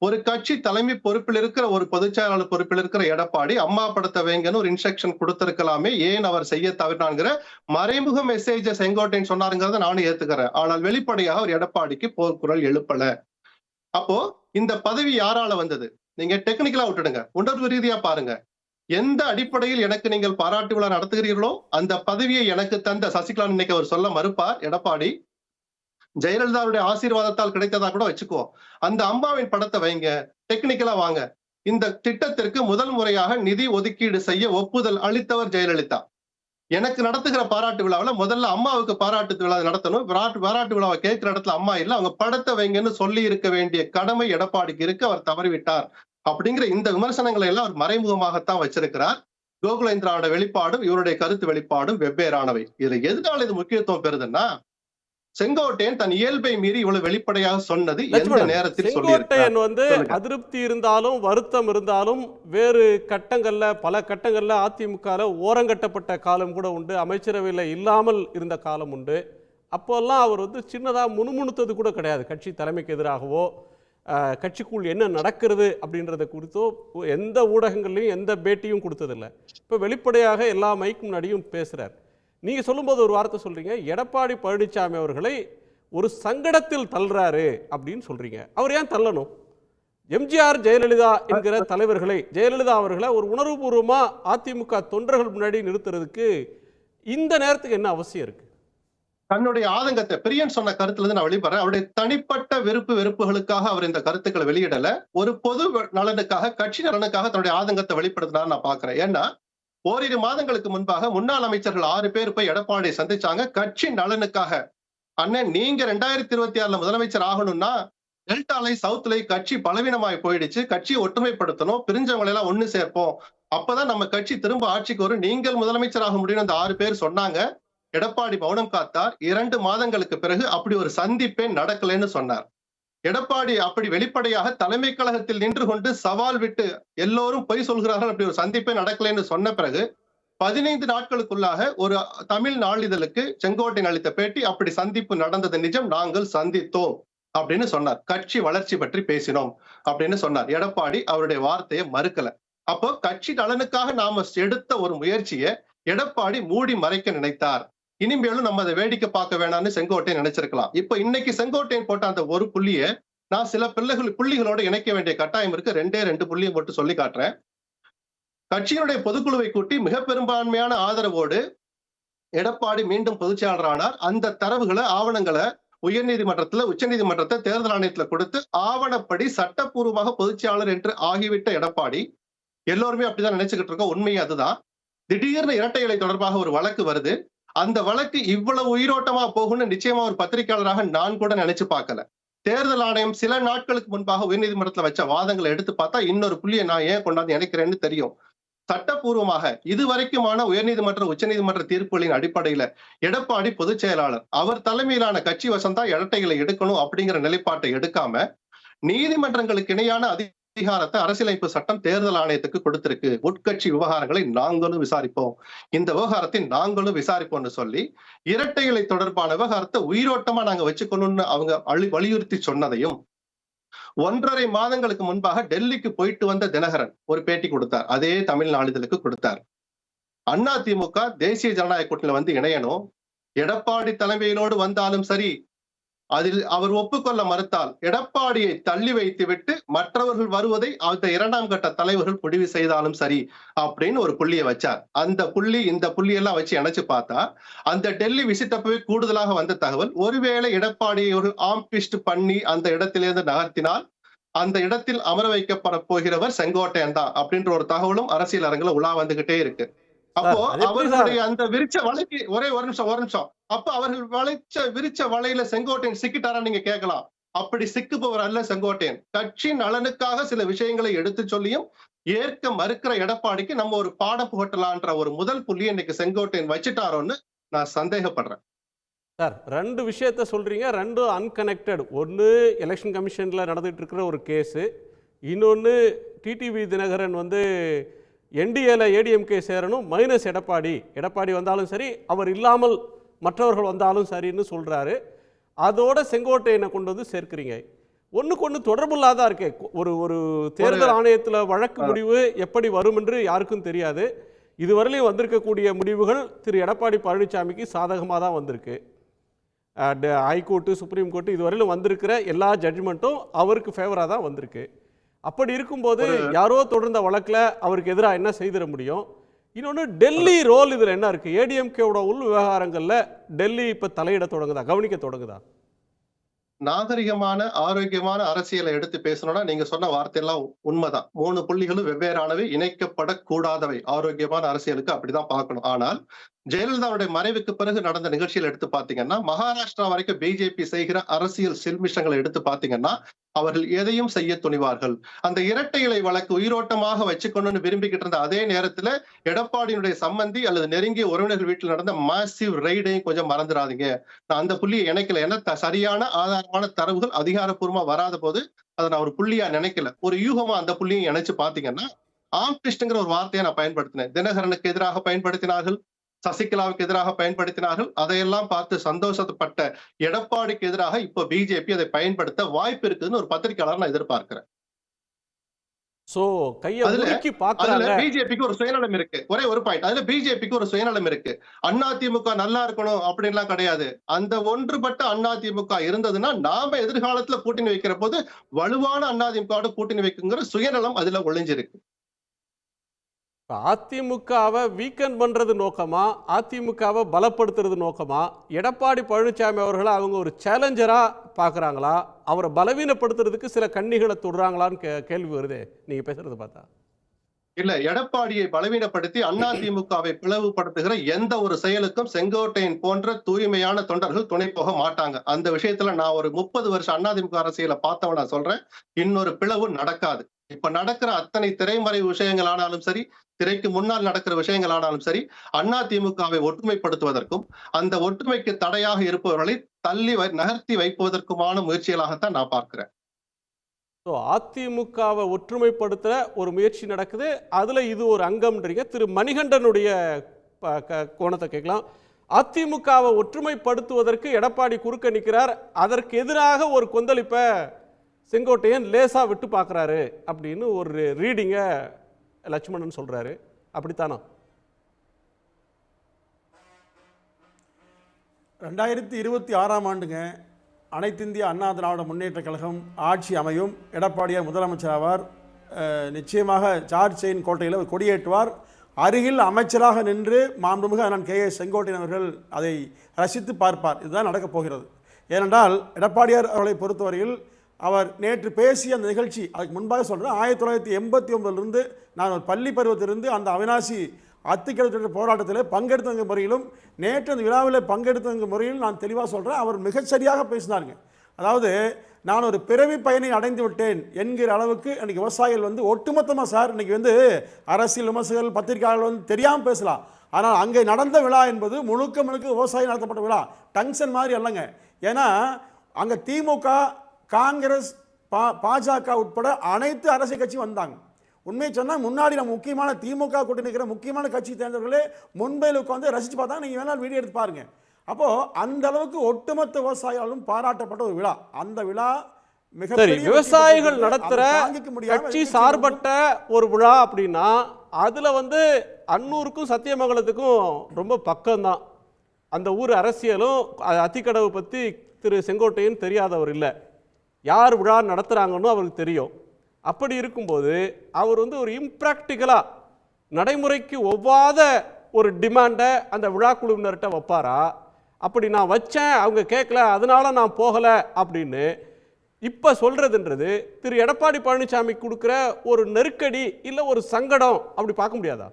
ஒரு கட்சி தலைமை பொறுப்பில் இருக்கிற, ஒரு பொதுச் செயலாளர் பொறுப்பில் இருக்கிற எடப்பாடி அம்மா படத்தை வைங்கன்னு ஒரு இன்ஸ்ட்ரக்ஷன் கொடுத்திருக்கலாமே, ஏன் அவர் செய்ய தவறினாங்கிற மறைமுக மெசேஜ செங்கோட்டையன் சொன்னாருங்கிறத நானும் ஏத்துக்கிறேன். ஆனால் வெளிப்படையாக அவர் எடப்பாடிக்கு போர்க்குரல் எழுப்பல. அப்போ இந்த பதவி யாரால வந்தது? நீங்க டெக்னிக்கலா விட்டுடுங்க, உணர்வு ரீதியா பாருங்க. எந்த அடிப்படையில் எனக்கு நீங்கள் பாராட்டு விழா நடத்துகிறீர்களோ அந்த பதவியை எனக்கு தந்த சசிகலா, இன்னைக்கு அவர் சொல்ல மறுப்பார் எடப்பாடி, ஜெயலலிதாவுடைய ஆசீர்வாதத்தால் கிடைத்ததா கூட வச்சுக்கோ, அந்த அம்மாவின் படத்தை வைங்க, டெக்னிக்கலா வாங்க. இந்த திட்டத்திற்கு முதல் முறையாக நிதி ஒதுக்கீடு செய்ய ஒப்புதல் அளித்தவர் ஜெயலலிதா. எனக்கு நடத்துகிற பாராட்டு விழாவில் முதல்ல அம்மாவுக்கு பாராட்டு விழா நடத்தணும். பாராட்டு விழாவை கேட்கிற இடத்துல அம்மா இல்ல, அவங்க படத்தை வைங்கன்னு சொல்லி இருக்க வேண்டிய கடமை எடப்பாடிக்கு இருக்கு, அவர் தவறிவிட்டார். அப்படிங்கிற இந்த விமர்சனங்களை எல்லாம் அவர் மறைமுகமாகத்தான் வச்சிருக்கிறார். கோகுலேந்திராவோட வெளிப்பாடும் இவருடைய கருத்து வெளிப்பாடும் வெவ்வேறானவை. இதுல எதனால இது முக்கியத்துவம் பெறுதுன்னா, செங்கோட்டையன் தன் இயல்பை மீறி இவ்வளவு வெளிப்படையாக சொன்னது எந்த நேரத்தில் செங்கோட்டையன் வந்து அதிருப்தி இருந்தாலும் வருத்தம் இருந்தாலும் வேறு கட்டங்கள்ல, பல கட்டங்கள்ல அதிமுக ஓரங்கட்டப்பட்ட காலம் கூட உண்டு, அமைச்சரவையில் இல்லாமல் இருந்த காலம் உண்டு. அப்போல்லாம் அவர் வந்து சின்னதாக முணுமுணுத்தது கூட கிடையாது. கட்சி தலைமைக்கு எதிராகவோ கட்சிக்குள் என்ன நடக்கிறது அப்படின்றத குறித்தோ எந்த ஊடகங்கள்லையும் எந்த பேட்டியும் கொடுத்ததில்லை. இப்போ வெளிப்படையாக எல்லா மைக்கு முன்னாடியும் பேசுகிறார். நீங்கள் சொல்லும்போது ஒரு வார்த்தை சொல்கிறீங்க, எடப்பாடி பழனிசாமி அவர்களை ஒரு சங்கடத்தில் தள்ளுறாரு அப்படின்னு சொல்கிறீங்க. அவர் ஏன் தள்ளணும்? எம்ஜிஆர், ஜெயலலிதா என்கிற தலைவர்களை, ஜெயலலிதா அவர்களை ஒரு உணர்வுபூர்வமாக அதிமுக தொண்டர்கள் முன்னாடி நிறுத்துறதுக்கு இந்த நேரத்துக்கு என்ன அவசியம் இருக்கு? தன்னுடைய ஆதங்கத்தை, பிரியன் சொன்ன கருத்துல இருந்து நான் வெளிப்படுறேன். அவருடைய தனிப்பட்ட வெறுப்புகளுக்காக அவர் இந்த கருத்துக்களை வெளியிடல, ஒரு பொது நலனுக்காக, கட்சி நலனுக்காக தன்னுடைய ஆதங்கத்தை வெளிப்படுத்தினார் நான் பாக்குறேன். ஏன்னா ஓரிரு மாதங்களுக்கு முன்பாக முன்னாள் அமைச்சர்கள் 6 பேர் போய் எடப்பாடியை சந்திச்சாங்க கட்சி நலனுக்காக. அண்ணன், நீங்க 2026 முதலமைச்சர் ஆகணும்னா டெல்டாலை, சவுத்லை கட்சி பலவீனமாய் போயிடுச்சு, கட்சியை ஒற்றுமைப்படுத்தணும், பிரிஞ்சவங்களை எல்லாம் ஒண்ணு சேர்ப்போம், அப்பதான் நம்ம கட்சி திரும்ப ஆட்சிக்கு வரும், நீங்கள் முதலமைச்சர் ஆக முடியும் அந்த 6 பேர் சொன்னாங்க. எடப்பாடி மௌனம் காத்தார். 2 மாதங்களுக்கு பிறகு அப்படி ஒரு சந்திப்பே நடக்கலைன்னு சொன்னார். எடப்பாடி அப்படி வெளிப்படையாக தலைமை கழகத்தில் நின்று கொண்டு சவால் விட்டு எல்லோரும் பொய் சொல்கிறார்கள், அப்படி ஒரு சந்திப்பே நடக்கலைன்னு சொன்ன பிறகு 15 நாட்களுக்குள்ளாக ஒரு தமிழ் நாளிதழுக்கு செங்கோட்டையன் அளித்த பேட்டி, அப்படி சந்திப்பு நடந்தது நிஜம், நாங்கள் சந்தித்தோம் அப்படின்னு சொன்னார். கட்சி வளர்ச்சி பற்றி பேசினோம் அப்படின்னு சொன்னார். எடப்பாடி அவருடைய வார்த்தையை மறுக்கல. அப்போ கட்சி நலனுக்காக நாம எடுத்த ஒரு முயற்சியை எடப்பாடி மூடி மறைக்க நினைத்தார். இனிமேலும் நம்ம அதை வேடிக்கை பார்க்க வேணாம்னு செங்கோட்டையன் நினைச்சிருக்கலாம். இப்ப இன்னைக்கு செங்கோட்டையன் போட்ட அந்த ஒரு புள்ளியை நான் சில புள்ளிகளோட இணைக்க வேண்டிய கட்டாயம் இருக்கு. 2 புள்ளியை மட்டும் சொல்லி காட்டுறேன். கட்சியினுடைய பொதுக்குழுவை கூட்டி மிக பெரும்பான்மையான ஆதரவோடு எடப்பாடி மீண்டும் பொதுச் செயலாளரானார். அந்த தரவுகளை, ஆவணங்களை உயர்நீதிமன்றத்துல, உச்சநீதிமன்றத்தை, தேர்தல் ஆணையத்துல கொடுத்து ஆவணப்படி சட்டப்பூர்வமாக பொதுச் செயலாளர் என்று ஆகிவிட்ட எடப்பாடி, எல்லோருமே அப்படிதான் நினைச்சுக்கிட்டு இருக்கோம், உண்மையை அதுதான். திடீர்னு இரட்டை இலை தொடர்பாக ஒரு வழக்கு வருது. அந்த வழக்கு இவ்வளவு உயிரோட்டமா போகும்னு நிச்சயமா ஒரு பத்திரிகையாளராக நான் கூட நினைச்சு பார்க்கல. தேர்தல் ஆணையம் சில நாட்களுக்கு முன்பாக உயர்நீதிமன்றத்தில் வச்ச வாதங்களை எடுத்து பார்த்தா இன்னொரு புள்ளியை நான் ஏன் கொண்டாந்து இணைக்கிறேன்னு தெரியும். சட்டப்பூர்வமாக இதுவரைக்குமான உயர்நீதிமன்ற உச்சநீதிமன்ற தீர்ப்புகளின் அடிப்படையில எடப்பாடி பொதுச் செயலாளர் அவர் தலைமையிலான கட்சி வசம்தான் இரட்டைகளை எடுக்கணும் அப்படிங்கிற நிலைப்பாட்டை எடுக்காம நீதிமன்றங்களுக்கு இணையான அதிகாரத்தை அரசியலமைப்பு சட்டம் தேர்தல் ஆணையத்துக்கு கொடுத்திருக்கு. உட்கட்சி விவகாரங்களை நாங்களும் விசாரிப்போம், இந்த விவகாரத்தை நாங்களும் விசாரிப்போம்னு சொல்லி இரட்டைகளை தொடர்பான விவகாரத்தை உயிரோட்டமா நாங்க வச்சுக்கணும்னு அவங்க வலியுறுத்தி சொன்னதையும் 1.5 மாதங்களுக்கு முன்பாக டெல்லிக்கு போயிட்டு வந்த தினகரன் ஒரு பேட்டி கொடுத்தார். அதே தமிழ் நாளிதழுக்கு கொடுத்தார். அதிமுக தேசிய ஜனநாயக கூட்டணியில வந்து இணையணும், எடப்பாடி தலைமையிலோடு வந்தாலும் சரி, அதில் அவர் ஒப்புக்கொள்ள மறுத்தால் எடப்பாடியை தள்ளி வைத்து விட்டு மற்றவர்கள் வருவதை அந்த 2ஆம் கட்ட தலைவர்கள் முடிவு செய்தாலும் சரி அப்படின்னு ஒரு புள்ளியை வச்சார். அந்த புள்ளி இந்த புள்ளியெல்லாம் வச்சு இணைச்சு பார்த்தா அந்த டெல்லி விசிட்டப்பவே கூடுதலாக வந்த தகவல், ஒருவேளை எடப்பாடியை ஒரு ஆம்பிஸ்ட் பண்ணி அந்த இடத்திலிருந்து நகர்த்தினால் அந்த இடத்தில் அமர வைக்கப்பட போகிறவர் செங்கோட்டையன் தான் அப்படின்ற ஒரு தகவலும் அரசியல் அரங்குல உலா வந்துகிட்டே இருக்கு. அப்போ அவர்களுடைய அந்த விரிச்ச வலைக்கு ஒரு நிமிஷம் அப்ப அவர்கள் விரிச்ச வலையில செங்கோட்டையன் சிக்கிட்டாரா நீங்க கேட்கலாம். அப்படி சிக்குபவர் அல்ல செங்கோட்டையன். கட்சி நலனுக்காக சில விஷயங்களை எடுத்து சொல்லியும் ஏற்க மறுக்கிற எடப்பாடிக்கு நம்ம ஒரு பாடம் புகட்டலான்ற ஒரு முதல் புள்ளி இன்னைக்கு செங்கோட்டையன் வச்சுட்டாரோன்னு நான் சந்தேகப்படுறேன். சார், 2 விஷயத்த சொல்றீங்க, 2 அன்கனெக்டட். ஒன்று எலெக்ஷன் கமிஷன்ல நடந்துட்டு இருக்கிற ஒரு கேஸு, இன்னொன்று டிடிவி தினகரன் வந்து என்டிஏல ஏடிஎம்கே சேரணும் மைனஸ் எடப்பாடி வந்தாலும் சரி, அவர் இல்லாமல் மற்றவர்கள் வந்தாலும் சரின்னு சொல்றாரு. அதோட செங்கோட்டையனை கொண்டு வந்து சேர்க்கிறீங்க. ஒன்றுக்கு ஒன்று தொடர்பு இல்லாதான் இருக்கே. ஒரு தேர்தல் ஆணையத்தில் வழக்கு முடிவு எப்படி வரும் என்று யாருக்கும் தெரியாது. இதுவரையிலும் வந்திருக்கக்கூடிய முடிவுகள் திரு எடப்பாடி பழனிசாமிக்கு சாதகமாக தான் வந்திருக்கு. ஹைகோர்ட்டு, சுப்ரீம் கோர்ட்டு இதுவரையிலும் வந்திருக்கிற எல்லா ஜட்ஜ்மெண்ட்டும் அவருக்கு ஃபேவராக தான் வந்திருக்கு. அப்படி இருக்கும்போது யாரோ தொடர்ந்த வழக்கில் அவருக்கு எதிராக என்ன செய்திட முடியும்? இன்னொன்று, டெல்லி ரோல் இதில் என்ன இருக்கு? ஏடிஎம்கேவோட உள் விவகாரங்களில் டெல்லி இப்போ தலையிட தொடங்குதா, கவனிக்க தொடங்குதா? நாகரிகமான ஆரோக்கியமான அரசியலை எடுத்து பேசணும்னா நீங்க சொன்ன வார்த்தையெல்லாம் உண்மைதான். 3 புள்ளிகளும் வெவ்வேறானவை, இணைக்கப்படக்கூடாதவை. ஆரோக்கியமான அரசியலுக்கு அப்படிதான் பார்க்கணும். ஆனால் ஜெயலலிதாவுடைய மறைவுக்கு பிறகு நடந்த நிகழ்ச்சியில் எடுத்து பாத்தீங்கன்னா, மகாராஷ்டிரா வரைக்கும் பிஜேபி செய்கிற அரசியல் சில்மிஷங்களை எடுத்து பாத்தீங்கன்னா அவர்கள் எதையும் செய்ய துணிவார்கள். அந்த இரட்டை இலை வழக்கு உயிரோட்டமாக வச்சுக்கணும்னு விரும்பிக்கிட்டு இருந்த அதே நேரத்துல எடப்பாடியினுடைய சம்பந்தி அல்லது நெருங்கிய உறவினர்கள் வீட்டில் நடந்த மாசிவ் ரெய்டையும் கொஞ்சம் மறந்துடாதீங்க. நான் அந்த புள்ளியை இணைக்கல. ஏன்னா சரியான ஆதாரமான தரவுகள் அதிகாரப்பூர்வமா வராத போது அதை நான் ஒரு புள்ளியா நினைக்கல. ஒரு யூகமா அந்த புள்ளியை இணைச்சு பாத்தீங்கன்னா, ஆம்பிஸ்ட்ங்கிற ஒரு வார்த்தையை நான் பயன்படுத்தினேன். தினகரனுக்கு எதிராக பயன்படுத்தினார்கள், சசிகலாவுக்கு எதிராக பயன்படுத்தினார்கள். அதையெல்லாம் பார்த்து சந்தோஷப்பட்ட எடப்பாடிக்கு எதிராக இப்ப பிஜேபி அதை பயன்படுத்த வாய்ப்பு இருக்குன்னு ஒரு பத்திரிகையாளர் நான் எதிர்பார்க்கிறேன். பிஜேபிக்கு ஒரு சுயநலம் இருக்கு. ஒரே ஒரு பாயிண்ட், அதுல பிஜேபிக்கு ஒரு சுயநலம் இருக்கு. அதிமுக நல்லா இருக்கணும் அப்படின்லாம் கிடையாது. அந்த ஒன்றுபட்ட அதிமுக இருந்ததுன்னா நாம எதிர்காலத்துல கூட்டணி வைக்கிற போது வலுவான அதிமுக கூட்டணி வைக்குங்கிற சுயநலம் அதுல ஒளிஞ்சிருக்கு. அதிமுகவை வீக்கெண்ட் பண்றது நோக்கமா, அதிமுகவை பலப்படுத்துறது நோக்கமா, எடப்பாடி பழனிசாமி அவர்களை அவங்க ஒரு சேலஞ்சரா பாக்குறாங்களா, அவரை பலவீனப்படுத்துறதுக்கு சில கண்ணிகளை தொடுறாங்களான்னு கேள்வி வருது நீங்க பேசுறது பார்த்தா? இல்ல, எடப்பாடியை பலவீனப்படுத்தி அதிமுகவை பிளவுபடுத்துகிற எந்த ஒரு செயலுக்கும் செங்கோட்டையன் போன்ற தூய்மையான தொண்டர்கள் துணை போக மாட்டாங்க. அந்த விஷயத்துல நான் ஒரு 30 வருஷம் அதிமுக அரசியலை பார்த்தவன் நான் சொல்றேன், இன்னொரு பிளவு நடக்காது. இப்ப நடக்கிற அத்தனை திரைமறைவு விஷயங்களானாலும் சரி, திரைக்கு முன்னால் நடக்கிற விஷயங்களானாலும் சரி, அதிமுகவை ஒற்றுமைப்படுத்துவதற்கும் அந்த ஒற்றுமைக்கு தடையாக இருப்பவர்களை தள்ளி நகர்த்தி வைப்பதற்குமான முயற்சிகளாகத்தான் நான் பார்க்கிறேன். அதிமுகவை ஒற்றுமைப்படுத்துற ஒரு முயற்சி நடக்குது, அதுல இது ஒரு அங்கம்ன்றீங்க. திரு மணிகண்டனுடைய கோணத்தை கேட்கலாம். அதிமுகவை ஒற்றுமைப்படுத்துவதற்கு எடப்பாடி குறுக்க நிற்கிறார், அதற்கு எதிராக ஒரு கொந்தளிப்பை செங்கோட்டையன் லேசா விட்டு பார்க்குறாரு அப்படின்னு ஒரு ரீடிங்க லட்சுமணன் சொல்றாரு. அப்படித்தானா? 2026ஆம் ஆண்டுங்க அனைத்திந்திய அண்ணா திராவிட முன்னேற்ற கழகம் ஆட்சி அமையும். எடப்பாடியார் முதலமைச்சர் ஆவார். நிச்சயமாக ஜார்ஜ் செயின் கோட்டையில் கொடியேற்றுவார். அருகில் அமைச்சராக நின்று மாண்புமிகு அண்ணன் கே. செங்கோட்டையன் அவர்கள் அதை ரசித்து பார்ப்பார். இதுதான் நடக்கப் போகிறது. ஏனென்றால் எடப்பாடியார் அவர்களை பொறுத்தவரையில் அவர் நேற்று பேசிய அந்த நிகழ்ச்சி, அதுக்கு முன்பாக சொல்கிறேன், 1989 நான் ஒரு பள்ளி பருவத்திலிருந்து அந்த அவினாசி அத்திக்கடை போராட்டத்தில் பங்கெடுத்த முறையிலும் நேற்று அந்த விழாவில் பங்கெடுத்த முறையில் நான் தெளிவாக சொல்கிறேன், அவர் மிகச்சரியாக பேசினாருங்க. அதாவது நான் ஒரு பிறவி பயனை அடைந்து விட்டேன் என்கிற அளவுக்கு இன்னைக்கு விவசாயிகள் வந்து ஒட்டுமொத்தமாக சார் இன்னைக்கு வந்து அரசியல் விமர்சகர்கள் பத்திரிகையாளர்கள் வந்து தெரியாமல் பேசலாம். ஆனால் அங்கே நடந்த விழா என்பது முழுக்க முழுக்க விவசாயம் நடத்தப்பட்ட விழா, டங்ஷன் மாதிரி அல்லங்க. ஏன்னா அங்கே திமுக, காங்கிரஸ், பாஜக உட்பட அனைத்து அரசியல் கட்சியும் வந்தாங்க. உண்மையை சொன்னால் முன்னாடி நம்ம முக்கியமான திமுக கூட்டணி இருக்கிற முக்கியமான கட்சி தேர்ந்தவர்களே முன்பையில் உட்காந்து ரசித்து பார்த்தா நீங்கள் வேணாலும் வீடியோ எடுத்து பாருங்க. அப்போது அந்த அளவுக்கு ஒட்டுமொத்த விவசாயிகளும் பாராட்டப்பட்ட ஒரு விழா. அந்த விழா சரி, விவசாயிகள் நடத்துகிற கட்சி சார்பட்ட ஒரு விழா அப்படின்னா அதில் வந்து அன்னூருக்கும் சத்தியமங்கலத்துக்கும் ரொம்ப பக்கம்தான். அந்த ஊர் அரசியலும் அத்திக்கடவு பற்றி திரு செங்கோட்டையன் தெரியாதவர் இல்லை. யார் விழா நடத்துகிறாங்கன்னு அவருக்கு தெரியும். அப்படி இருக்கும்போது அவர் வந்து ஒரு இம்ப்ராக்டிக்கலாக நடைமுறைக்கு ஒவ்வாத ஒரு டிமாண்டை அந்த விழா குழுவினர்கிட்ட வைப்பாரா? அப்படி நான் வச்சேன், அவங்க கேட்கல, அதனால நான் போகலை அப்படின்னு இப்போ சொல்கிறதுன்றது திரு எடப்பாடி பழனிசாமி கொடுக்குற ஒரு நெருக்கடி இல்லை ஒரு சங்கடம் அப்படி பார்க்க முடியாதா?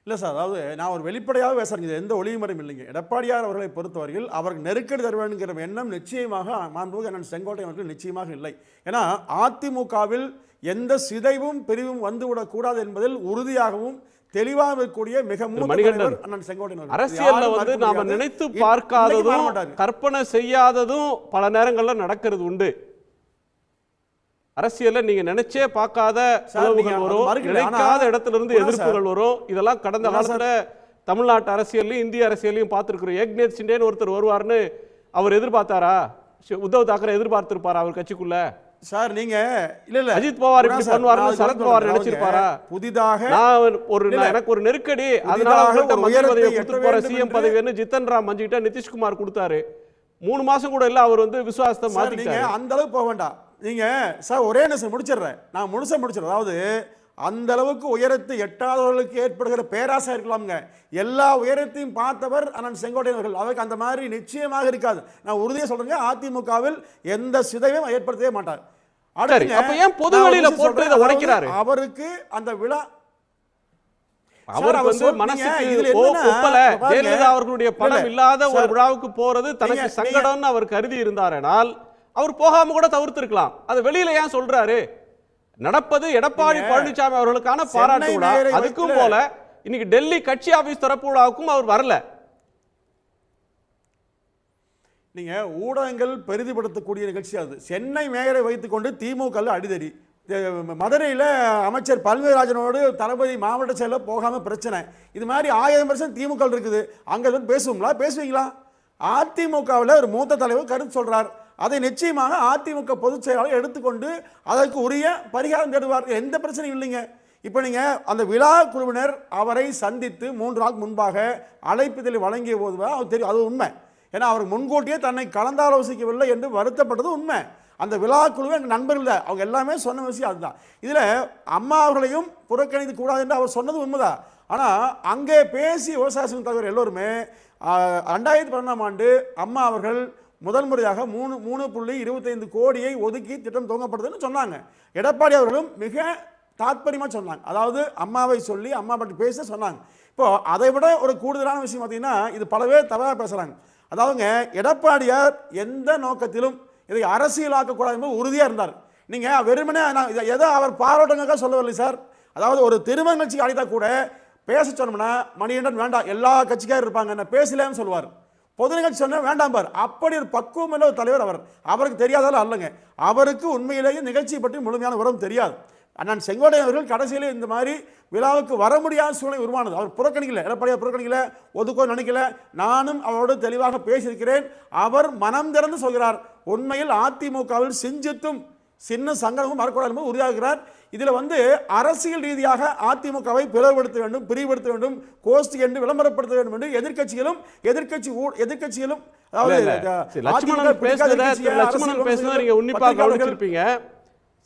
இல்லை சார், அதாவது நான் ஒரு வெளிப்படையாக பேசுகிறேன், எந்த ஒளிமுறையும் இல்லைங்க. எடப்பாடியார் அவர்களை பொறுத்தவரையில் அவருக்கு நெருக்கடி தருவேங்கிற எண்ணம் நிச்சயமாக மாண்புமிகு அண்ணன் செங்கோட்டையன் அவர்கள் நிச்சயமாக இல்லை. ஏன்னா அதிமுகவில் எந்த சிதைவும் பிரிவும் வந்துவிடக்கூடாது என்பதில் உறுதியாகவும் தெளிவாக இருக்கக்கூடிய மிக மூத்த அண்ணன் செங்கோட்டையன். அரசியல்ல வந்து நாம நினைத்து பார்க்காததும் கற்பனை செய்யாததும் பல நேரங்கள்ல நடக்கிறது உண்டு. அரசியல்ல நீங்க நினைச்சே பார்க்காத செலவுகள் வரும், நினைக்காத இடத்துல இருந்து எதிர்ப்புகள் வரும். இதெல்லாம் கடந்த காலத்துல தமிழ்நாட்டு அரசியல்லையும் இந்திய அரசியலையும் பார்த்திருக்கிறோம். ஏக்நாத் சிண்டேன்னு ஒருத்தர் வருவார்னு அவர் எதிர்பார்த்தாரா? உத்தவ் தாக்கரே எதிர்பார்த்திருப்பாரா அவர் கட்சிக்குள்ள? சார் நீங்க இல்ல அஜித் பவார் இப்படி பண்ணுவார்னு சரத் பவார் நினைச்சிருப்பாரா? புதிதாக எனக்கு ஒரு நெருக்கடி, அதனால அவங்கள்ட்ட மந்திரி பதவியை கொடுத்து போற சிஎம் பதவின்னு ஜித்தன் ராம் மஞ்சிக்கிட்ட நிதிஷ்குமார் கொடுத்தாரு. 3 மாசம் கூட இல்ல அவர் வந்து விசுவாசத்தை மாத்திட்டாரு. அந்த அளவுக்கு போக வேண்டாம் நீங்க சார். ஒரே நிமிஷம் முடிச்சிடுறேன், நான் முழுசா முடிச்சிடுறேன். அதாவது அந்த அளவுக்கு உயரத்தை எட்டாதவர்களுக்கு ஏற்படுகிற பேராசை இருக்கலாம்ங்க. எல்லா உயரத்தையும் பார்த்தவர் அண்ணன் செங்கோட்டையன் அவர்கள். அவருக்கு அந்த மாதிரி நிச்சயமாக இருக்காது. நான் உறுதியாக சொல்றேங்க, அதிமுகவில் எந்த சிதைவும் ஏற்படுத்தவே மாட்டார். அவருக்கு அந்த விழா அவருக்கு வந்து மனசுக்கு ஒப்பல, ஜெயலலிதா அவர்களுடைய படம் இல்லாத ஒரு விழாவுக்கு போறது தனக்கு சங்கடம்னு அவர் கருதி இருந்தாரானால் அவர் போகாம கூட தவிர்த்து இருக்கலாம். அது வெளியில ஏன் சொல்றாரு? நடப்பது எடப்பாடி பழனிசாமி அவர்களுக்கான பாராட்டு விழா. அதுக்கும் போல இன்னைக்கு டெல்லி கட்சி ஆபீஸ் திறப்பு விழாவுக்கும் அவர் வரல. நீங்க ஊடகங்கள் பெரிதுபடுத்தக்கூடிய நிகழ்ச்சி அது. சென்னை மேயரை வைத்துக்கொண்டு திமுக அடிதடி, மதுரையில் அமைச்சர் பல்வேராஜனோடு தளபதி மாவட்ட செயலர் போகாம பிரச்சனை. இது மாதிரி 1000% திமுக இருக்குது. அங்க வந்து பேசுவீங்களா? அதிமுகவில் ஒரு மூத்த தலைவர் கருத்து சொல்றார், அதை நிச்சயமாக அதிமுக பொதுச் செயலாளர் எடுத்துக்கொண்டு அதற்கு உரிய பரிகாரம் தேடுவார். எந்த பிரச்சனையும் இல்லைங்க. இப்போ நீங்கள் அந்த விழா குழுவினர் அவரை சந்தித்து 3 நாள் முன்பாக அழைப்புதலை வழங்கிய போது அவர் தெரியும், அது உண்மை. ஏன்னா அவர் முன்கூட்டியே தன்னை கலந்தாலோசிக்கவில்லை என்று வருத்தப்பட்டது உண்மை. அந்த விழா குழுவை எங்கள் நண்பர்கள் அவங்க எல்லாமே சொன்ன விஷயம் அதுதான். இதில் அம்மா அவர்களையும் புறக்கணிக்க கூடாது என்று அவர் சொன்னது உண்மைதான். ஆனால் அங்கே பேசிய விவசாய சங்க தலைவர் எல்லோருமே 2011ஆம் ஆண்டு அம்மா அவர்கள் முதல் முறையாக 3.25 கோடியை ஒதுக்கி திட்டம் துவங்கப்படுதுன்னு சொன்னாங்க. எடப்பாடி அவர்களும் மிக தாத்பரியமாக சொன்னாங்க. அதாவது அம்மாவை சொல்லி அம்மா பற்றி பேச சொன்னாங்க. இப்போ அதை விட ஒரு கூடுதலான விஷயம் பார்த்தீங்கன்னா, இது பல பேர் தவறாக பேசுகிறாங்க. அதாவதுங்க எடப்பாடியார் எந்த நோக்கத்திலும் இதை அரசியலாக்கக்கூடாது என்பது உறுதியாக இருந்தார். நீங்கள் வெறுமனே எதோ அவர் பாராட்டுங்க சொல்லவில்லை சார். அதாவது ஒரு திருமண நிகழ்ச்சிக்கு அழைத்தா கூட பேச சொன்னோம்னா மணிகண்டன் வேண்டாம், எல்லா கட்சிக்காரும் இருப்பாங்க, என்ன பேசலன்னு சொல்லுவார். பொது நிகழ்ச்சி சொன்ன வேண்டாம் பார். அப்படி ஒரு பக்குவம் உள்ள ஒரு தலைவர் அவர். அவருக்கு தெரியாதாலும் அல்லங்க, அவருக்கு உண்மையிலேயே நிகழ்ச்சியை பற்றி முழுமையான விவரம் தெரியாது. அண்ணன் செங்கோட்டையன் அவர்கள் கடைசியிலே இந்த மாதிரி விழாவுக்கு வர முடியாத சூழ்நிலை உருவானது. அவர் புறக்கணிக்கல, எடப்பாடியார் புறக்கணிக்கல, ஒதுக்கோ நினைக்கல. நானும் அவரோடு தெளிவாக பேசியிருக்கிறேன். அவர் மனம் திறந்து சொல்கிறார், உண்மையில் அதிமுகவில் செஞ்சித்தும் சின்ன சங்கடமும் வரக்கூடாது உறுதியாகிறார். இதில் வந்து அரசியல் ரீதியாக அதிமுகவை பிளவுபடுத்த வேண்டும், பிரிவுபடுத்த வேண்டும், கோஷ்டி என்று விளம்பரப்படுத்த வேண்டும் என்று எதிர்கட்சிகளும்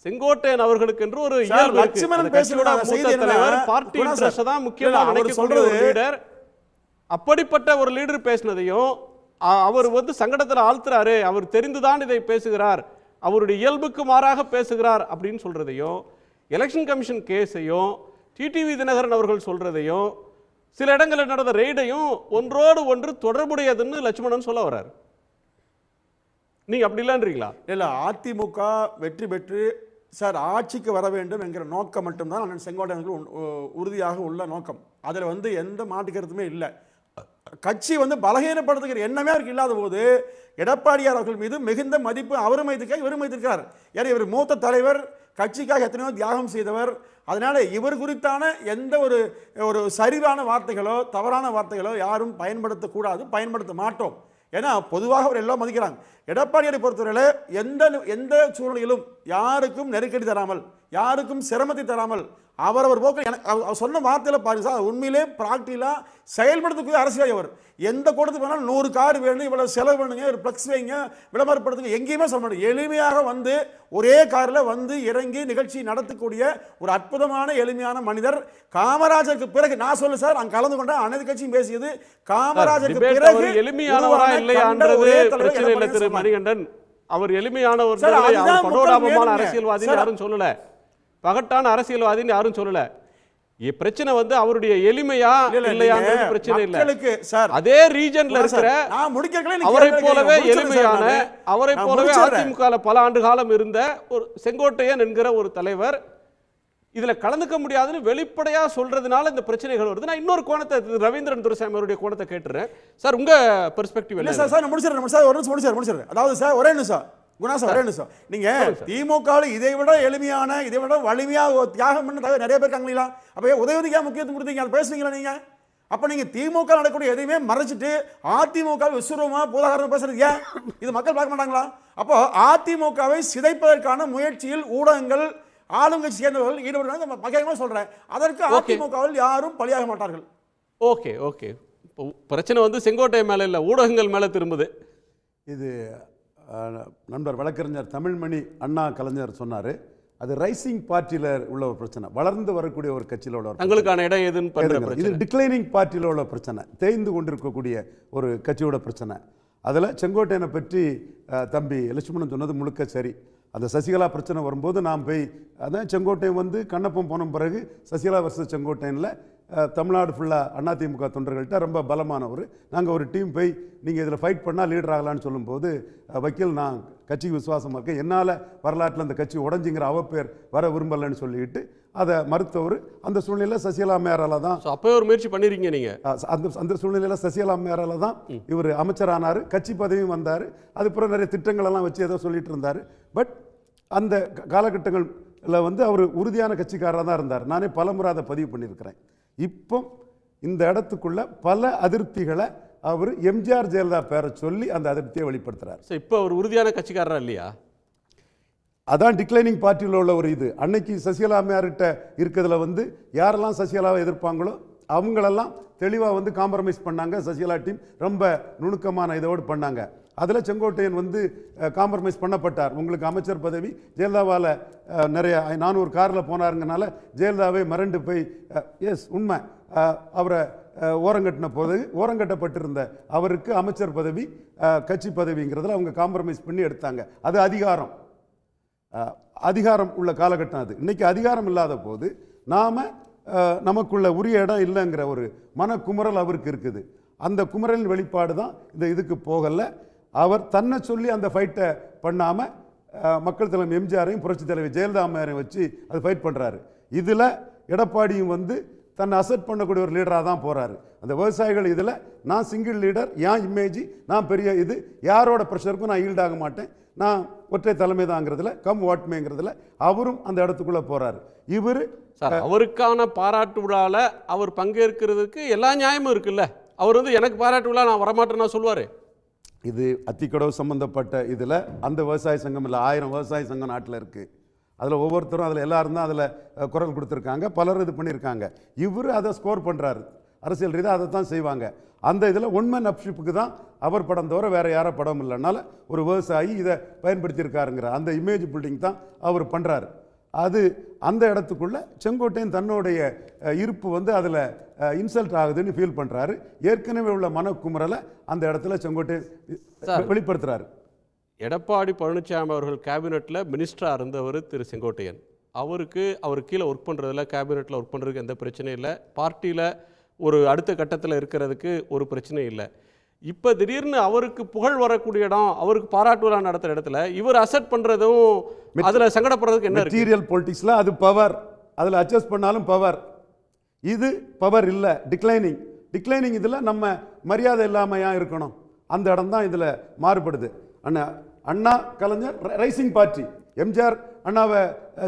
செங்கோட்டையன் அவர்களுக்கு என்று ஒரு அப்படிப்பட்ட ஒரு லீடர் பேசினதையும் அவர் வந்து சங்கடத்தில் ஆழ்த்துறாரு, அவர் தெரிந்துதான் இதை பேசுகிறார், அவருடைய இயல்புக்கு மாறாக பேசுகிறார் அப்படின்னு சொல்றதையும், எலெக்ஷன் கமிஷன் கேஸையும், டிடிவி தினகரன் அவர்கள் சொல்றதையும், சில இடங்களில் நடந்த ரெய்டையும் ஒன்றோடு ஒன்று தொடர்புடையதுன்னு லட்சுமணன் சொல்ல வர்றார். நீங்க அப்படி இல்லைன்றீங்களா? இல்லை, அதிமுக வெற்றி பெற்று சார் ஆட்சிக்கு வர வேண்டும் என்கிற நோக்கம் மட்டும்தான் அண்ணன் செங்கோட்டையனுக்கு உறுதியாக உள்ள நோக்கம். அதில் வந்து எந்த மாற்று கருத்துமே இல்லை. கட்சி வந்து பலகீனப்படுத்துகிற எண்ணமே அவருக்கு இல்லாத போது எடப்பாடியார் அவர்கள் மீது மிகுந்த மதிப்பு அவரும் வைத்திருக்கார், இவரும் வைத்திருக்கார். ஏன்னா இவர் மூத்த தலைவர், கட்சிக்காக எத்தனையோ தியாகம் செய்தவர். அதனால இவர் குறித்தான எந்த ஒரு சரிவான வார்த்தைகளோ தவறான வார்த்தைகளோ யாரும் பயன்படுத்தக்கூடாது, பயன்படுத்த மாட்டோம். ஏன்னா பொதுவாக அவர் எல்லாம் மதிக்கிறாங்க. எடப்பாடியாரை பொறுத்தவரையில் எந்த சூழ்நிலையிலும் யாருக்கும் நெருக்கடி தராமல், யாருக்கும் சிரமத்தை தராமல், அவரவர் போக்கு அவர் சொன்ன வார்த்தையில் பாருங்க சார், உண்மையிலே ப்ராக்டிக்கலாக செயல்படுத்தக்கூடிய அரசியல். அவர் எந்த கூட்டத்துக்கு போனாலும் 100 கார் வேணும், இவ்வளோ செலவு பண்ணுங்க, ஒரு ஃப்ளெக்ஸ் வைங்க, விளம்பரப்படுத்துங்க, எங்கேயுமே சொல்ல மாட்டேங்க. எளிமையாக வந்து ஒரே காரில் வந்து இறங்கி நிகழ்ச்சி நடத்தக்கூடிய ஒரு அற்புதமான எளிமையான மனிதர். காமராஜருக்கு பிறகு நான் சொல்ல சார், அங்கே கலந்து கொண்ட அனைத்து கட்சியும் பேசியது காமராஜருக்கு பிறகு எளிமையானவரா இல்லையான்றது பிரச்சனை இல்லை திரு மணிகண்டன். அவர் எளிமையானவர், படோடாபமான அரசியல்வாதி யாரும் சொல்லல, பகட்டான அரசியல்வாதின்னு யாரும் சொல்லல. பிரச்சனை வந்து அவருடைய எளிமையா இல்லையான்றது பிரச்சனை இல்ல. அதே ரீஜன்ல இருக்கிற அவரை போலவே எளிமையான, அவரை போலவே அதிமுக பல ஆண்டு காலம் இருந்த ஒரு செங்கோட்டையன் என்கிற ஒரு தலைவர் இதுல கலந்துக்க முடியாதுன்னு வெளிப்படையா சொல்றதுனால இந்த பிரச்சனைகள் வருது. நான் இன்னொரு கோணத்தை, ரவீந்திரன் துரைசாமி அவருடைய கோணத்தை கேட்டுறேன் சார். உங்க பெர்ஸ்பெக்டிவ் இல்ல சார். நான் முடிச்சிடுறேன் சார், ஒரு நிமிஷம் முடிச்சிடுறேன். அதாவது சார் ஒரே நிமிஷம் குணா சார், ஒரே நிமிஷம். நீங்க திமுக இதை விட எளிமையான, இதை விட வலிமையாக தியாகம் பண்ண நிறைய பேர் இருக்காங்களா? அப்ப உதயநிதிக்கா முக்கியத்துவம் கொடுத்தீங்க, அதை பேசுறீங்களா நீங்க? அப்ப நீங்க திமுக நடக்கக்கூடிய எதையுமே மறைச்சிட்டு அதிமுக விஸ்வரூபமா பூதாகரம் பேசுறீங்க, இது மக்கள் பார்க்க மாட்டாங்களா? அப்போ அதிமுகவை சிதைப்பதற்கான முயற்சியில் ஊடகங்கள், ஆளுங்கட்சி சேர்ந்தவர்கள் ஈடுபடுறாங்க. மகிழமா சொல்றேன், அதற்கு அதிமுகவில் யாரும் பலியாக மாட்டார்கள். Okay okay. பிரச்சனை வந்து செங்கோட்டையன் மேல இல்ல, ஊடகங்கள் மேல திரும்புது. இது நண்பர் வழக்கறிஞர் தமிழ்மணி அண்ணா கலைஞர் சொன்னார், அது ரைசிங் பார்ட்டியில் உள்ள ஒரு பிரச்சனை, வளர்ந்து வரக்கூடிய ஒரு கட்சியில் உள்ள தங்களுக்கான இடம் எதுன்னு. இது டிக்ளைனிங் பார்ட்டியில் உள்ள பிரச்சனை, தேய்ந்து கொண்டிருக்கக்கூடிய ஒரு கட்சியோட பிரச்சனை. அதில் செங்கோட்டையனை பற்றி தம்பி லட்சுமணன் சொன்னது முழுக்க சரி. அந்த சசிகலா பிரச்சனை வரும்போது நாம் போய், அதான் செங்கோட்டையன் வந்து கண்ணப்பம் போன பிறகு சசிகலா வர்சஸ் செங்கோட்டையனில் தமிழ்நாடு ஃபுல்லாக அதிமுக தொண்டர்கள்ட்ட ரொம்ப பலமானவர். நாங்கள் ஒரு டீம் போய் நீங்கள் இதில் ஃபைட் பண்ணால் லீடர் ஆகலான்னு சொல்லும்போது, வக்கீல் நான் கட்சிக்கு விசுவாசமாக இருக்கேன், என்னால் வரலாற்றில் அந்த கட்சி உடஞ்சிங்கிற அவப்பேர் வர விரும்பலைன்னு சொல்லிட்டு அதை மறுத்தவர். அந்த சூழ்நிலையில் சசிகலா அம்மையாரால் தான் அப்போ ஒரு முயற்சி பண்ணிருக்கீங்க நீங்கள். அந்த சூழ்நிலையில் சசிகலா அம்மையாரால் தான் இவர் அமைச்சரானார், கட்சி பதவியும் வந்தார். அதுக்கப்புறம் நிறைய திட்டங்களெல்லாம் வச்சு ஏதோ சொல்லிட்டு இருந்தார். பட் அந்த காலகட்டங்களில் வந்து அவர் உறுதியான கட்சிக்காரராக தான் இருந்தார். நானே பலமுறை அதை பதிவு பண்ணியிருக்கிறேன். இப்போ இந்த இடத்துக்குள்ள பல அதிருப்திகளை அவர் எம்ஜிஆர் ஜெயலலிதா பேரை சொல்லி அந்த அதிருப்தியை வெளிப்படுத்துறார். இப்போ அவர் உறுதியான கட்சிக்காரரா இல்லையா? அதான் டிக்ளைனிங் பார்ட்டியில் உள்ள ஒரு இது. அன்னைக்கு சசிகலா அம்மையார்கிட்ட இருக்கிறதுல வந்து யாரெல்லாம் சசிகலாவை எதிர்ப்பாங்களோ அவங்களெல்லாம் தெளிவாக வந்து காம்ப்ரமைஸ் பண்ணாங்க. சசிகலா டீம் ரொம்ப நுணுக்கமான இதோடு பண்ணாங்க. அதில் செங்கோட்டையன் வந்து காம்ப்ரமைஸ் பண்ணப்பட்டார். உங்களுக்கு அமைச்சர் பதவி, ஜெயலலிதாவால் நிறைய 400 காரில் போனாருங்கனால ஜெயலலிதாவே மறண்டு போய், எஸ் உண்மை, அவரை ஓரங்கட்டப்பட்டிருந்த அவருக்கு அமைச்சர் பதவி, கட்சி பதவிங்கிறதுல அவங்க காம்ப்ரமைஸ் பண்ணி எடுத்தாங்க. அது அதிகாரம் உள்ள காலகட்டம் அது. இன்னைக்கு அதிகாரம் இல்லாத போது நமக்குள்ள உரிய இடம் இல்லைங்கிற ஒரு மனக்குமுறல் அவருக்கு இருக்குது. அந்த குமுறலின் வெளிப்பாடு தான் இதுக்கு போகல. அவர் தன்னை சொல்லி அந்த ஃபைட்டை பண்ணாமல் மக்கள் தலைவர் எம்ஜிஆரையும் புரட்சி தலைவர் ஜெயலலிதா அம்மையாரையும் வச்சு அது ஃபைட் பண்ணுறாரு. இதில் எடப்பாடியும் வந்து தன்னை அசெப்ட் பண்ணக்கூடிய ஒரு லீடராக தான் போகிறாரு. அந்த விவசாயிகள் இதில் நான் சிங்கிள் லீடர், என் இமேஜ், நான் பெரிய இது, யாரோட ப்ரெஷருக்கும் நான் ஈல்டாக மாட்டேன், நான் ஒற்றை தலைமை தாங்கிறதுல கம் வாட்மேங்கிறதுல அவரும் அந்த இடத்துக்குள்ளே போகிறாரு. இவர் அவருக்கான பாராட்டு விழாவில் அவர் பங்கேற்கிறதுக்கு எல்லா நியாயமும் இருக்குல்ல. அவர் வந்து எனக்கு பாராட்டு விழா நான் வரமாட்டேன்னா சொல்லுவார். இது அத்திக்கடவு சம்மந்தப்பட்ட இதில் அந்த விவசாய சங்கம் இல்லை, 1000 விவசாய சங்கம் நாட்டில் இருக்குது. அதில் ஒவ்வொருத்தரும் அதில் எல்லாரும் தான் அதில் குரல் கொடுத்துருக்காங்க, பலர் இது பண்ணியிருக்காங்க. இவர் அதை ஸ்கோர் பண்ணுறாரு, அரசியல் ரீதியாக அதை தான் செய்வாங்க. அந்த இதில் ஒன்மேன் அப்ஷிப்புக்கு தான் அவர் படம் தவிர வேறு யாரோ படம் இல்லைனால ஒரு விவசாயி இதை பயன்படுத்தியிருக்காருங்கிற அந்த இமேஜ் பில்டிங் தான் அவர் பண்ணுறாரு. அது அந்த இடத்துக்குள்ள செங்கோட்டையன் தன்னுடைய இருப்பு வந்து அதில் இன்சல்ட் ஆகுதுன்னு ஃபீல் பண்ணுறாரு. ஏற்கனவே உள்ள மனக்குமுறலை அந்த இடத்துல செங்கோட்டையன் வெளிப்படுத்துகிறாரு. எடப்பாடி பழனிசாமி அவர்கள் கேபினெட்டில் மினிஸ்டராக இருந்தவர் திரு செங்கோட்டையன். அவர் கீழே ஒர்க் பண்ணுறதில்ல, கேபினெட்டில் ஒர்க் பண்ணுறதுக்கு எந்த பிரச்சனையும் இல்லை, பார்ட்டியில் ஒரு அடுத்த கட்டத்தில் இருக்கிறதுக்கு ஒரு பிரச்சனையும் இல்லை. இப்போ திடீர்னு அவருக்கு புகழ் வரக்கூடிய இடம், அவருக்கு பாராட்டு விழா நடத்துகிற இடத்துல இவர் அசெப்ட் பண்ணுறதும் அதில் சங்கடப்படுறதுக்கு என்ன இருக்கு? மெட்டீரியல் பொலிட்டிக்ஸில் அது பவர், அதில் அட்ஜஸ்ட் பண்ணாலும் பவர். இது பவர் இல்லை, டிக்ளைனிங் இதில் நம்ம மரியாதை இல்லாமல் ஏன் இருக்கணும்? அந்த இடம் தான் இதில் மாறுபடுது. Anna Kalaignar rising party. எம்ஜிஆர் அண்ணாவை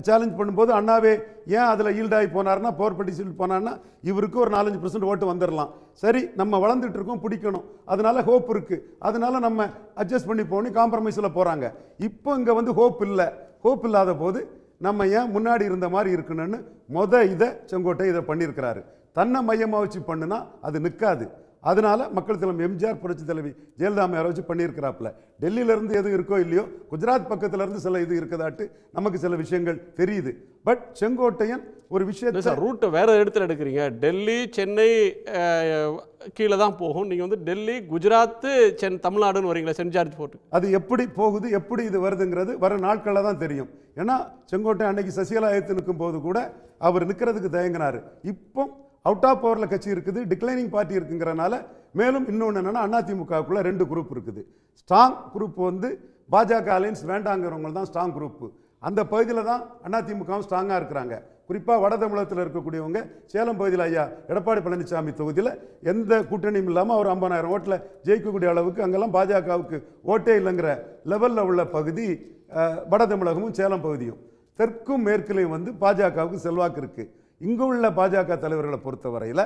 சேலஞ்ச் பண்ணும்போது அண்ணாவே ஏன் அதில் ஈல்டாகி போனார்னா, பவர் பார்ட்டிசிபேட் போனார்னா இவருக்கு ஒரு 4-5% ஓட்டு வந்துடலாம். சரி, நம்ம வளர்ந்துட்டு இருக்கோம், பிடிக்கணும், அதனால ஹோப் இருக்குது, அதனால நம்ம அட்ஜஸ்ட் பண்ணி போகணும், காம்ப்ரமைஸில் போகிறாங்க. இப்போ இங்கே வந்து ஹோப் இல்லாத போது நம்ம ஏன் முன்னாடி இருந்த மாதிரி இருக்கணும்னு இதை செங்கோட்டை இதை பண்ணியிருக்கிறாரு. தன்னை மையமாக வச்சு பண்ணுனா அது நிற்காது. அதனால மக்கள் தலைவர் எம்ஜிஆர், புரட்சி தலைவி ஜெயலலிதா அம்மையாரை வச்சு பண்ணியிருக்கிறாப்புல. டெல்லியிலேருந்து எதுவும் இருக்கோ இல்லையோ, குஜராத் பக்கத்துலேருந்து சில இது இருக்கதாட்டு நமக்கு சில விஷயங்கள் தெரியுது. பட் செங்கோட்டையன் ஒரு விஷயத்தை ரூட்டை வேற இடத்துல எடுக்கிறீங்க. டெல்லி சென்னை கீழே தான் போகும். நீங்கள் வந்து டெல்லி குஜராத் தமிழ்நாடுன்னு வரீங்களா? சென்ட் ஜார்ஜ் ஃபோர்ட் அது எப்படி போகுது, எப்படி இது வருதுங்கிறது வர நாட்களில் தான் தெரியும். ஏன்னா செங்கோட்டை அன்னைக்கு சசிகலா ஏற்று நிற்கும் போது கூட அவர் நிற்கிறதுக்கு தயங்கினார். இப்போ அவுட் ஆஃப் பவரில் கட்சி இருக்குது, டிக்ளைனிங் பார்ட்டி இருக்குங்கிறனால. மேலும் இன்னொன்று என்னென்னா, அதிமுகவுக்குள்ள 2 குரூப் இருக்குது. ஸ்ட்ராங் குரூப் வந்து பாஜக அலையன்ஸ் வேண்டாங்கிறவங்க தான் ஸ்ட்ராங் குரூப்பு. அந்த பகுதியில் தான் அதிமுகவும் ஸ்ட்ராங்காக இருக்கிறாங்க. குறிப்பாக வட தமிழகத்தில் இருக்கக்கூடியவங்க, சேலம் பகுதியில் ஐயா எடப்பாடி பழனிசாமி தொகுதியில் எந்த கூட்டணியும் இல்லாமல் அவர் 50,000 ஓட்டில் ஜெயிக்கக்கூடிய அளவுக்கு அங்கெல்லாம் பாஜகவுக்கு ஓட்டே இல்லைங்கிற லெவலில் உள்ள பகுதி வட தமிழகமும் சேலம் பகுதியும். தெற்கும் மேற்குலையும் வந்து பாஜகவுக்கு செல்வாக்கு இருக்குது. இங்கு உள்ள பாஜக தலைவர்களை பொறுத்தவரையில்,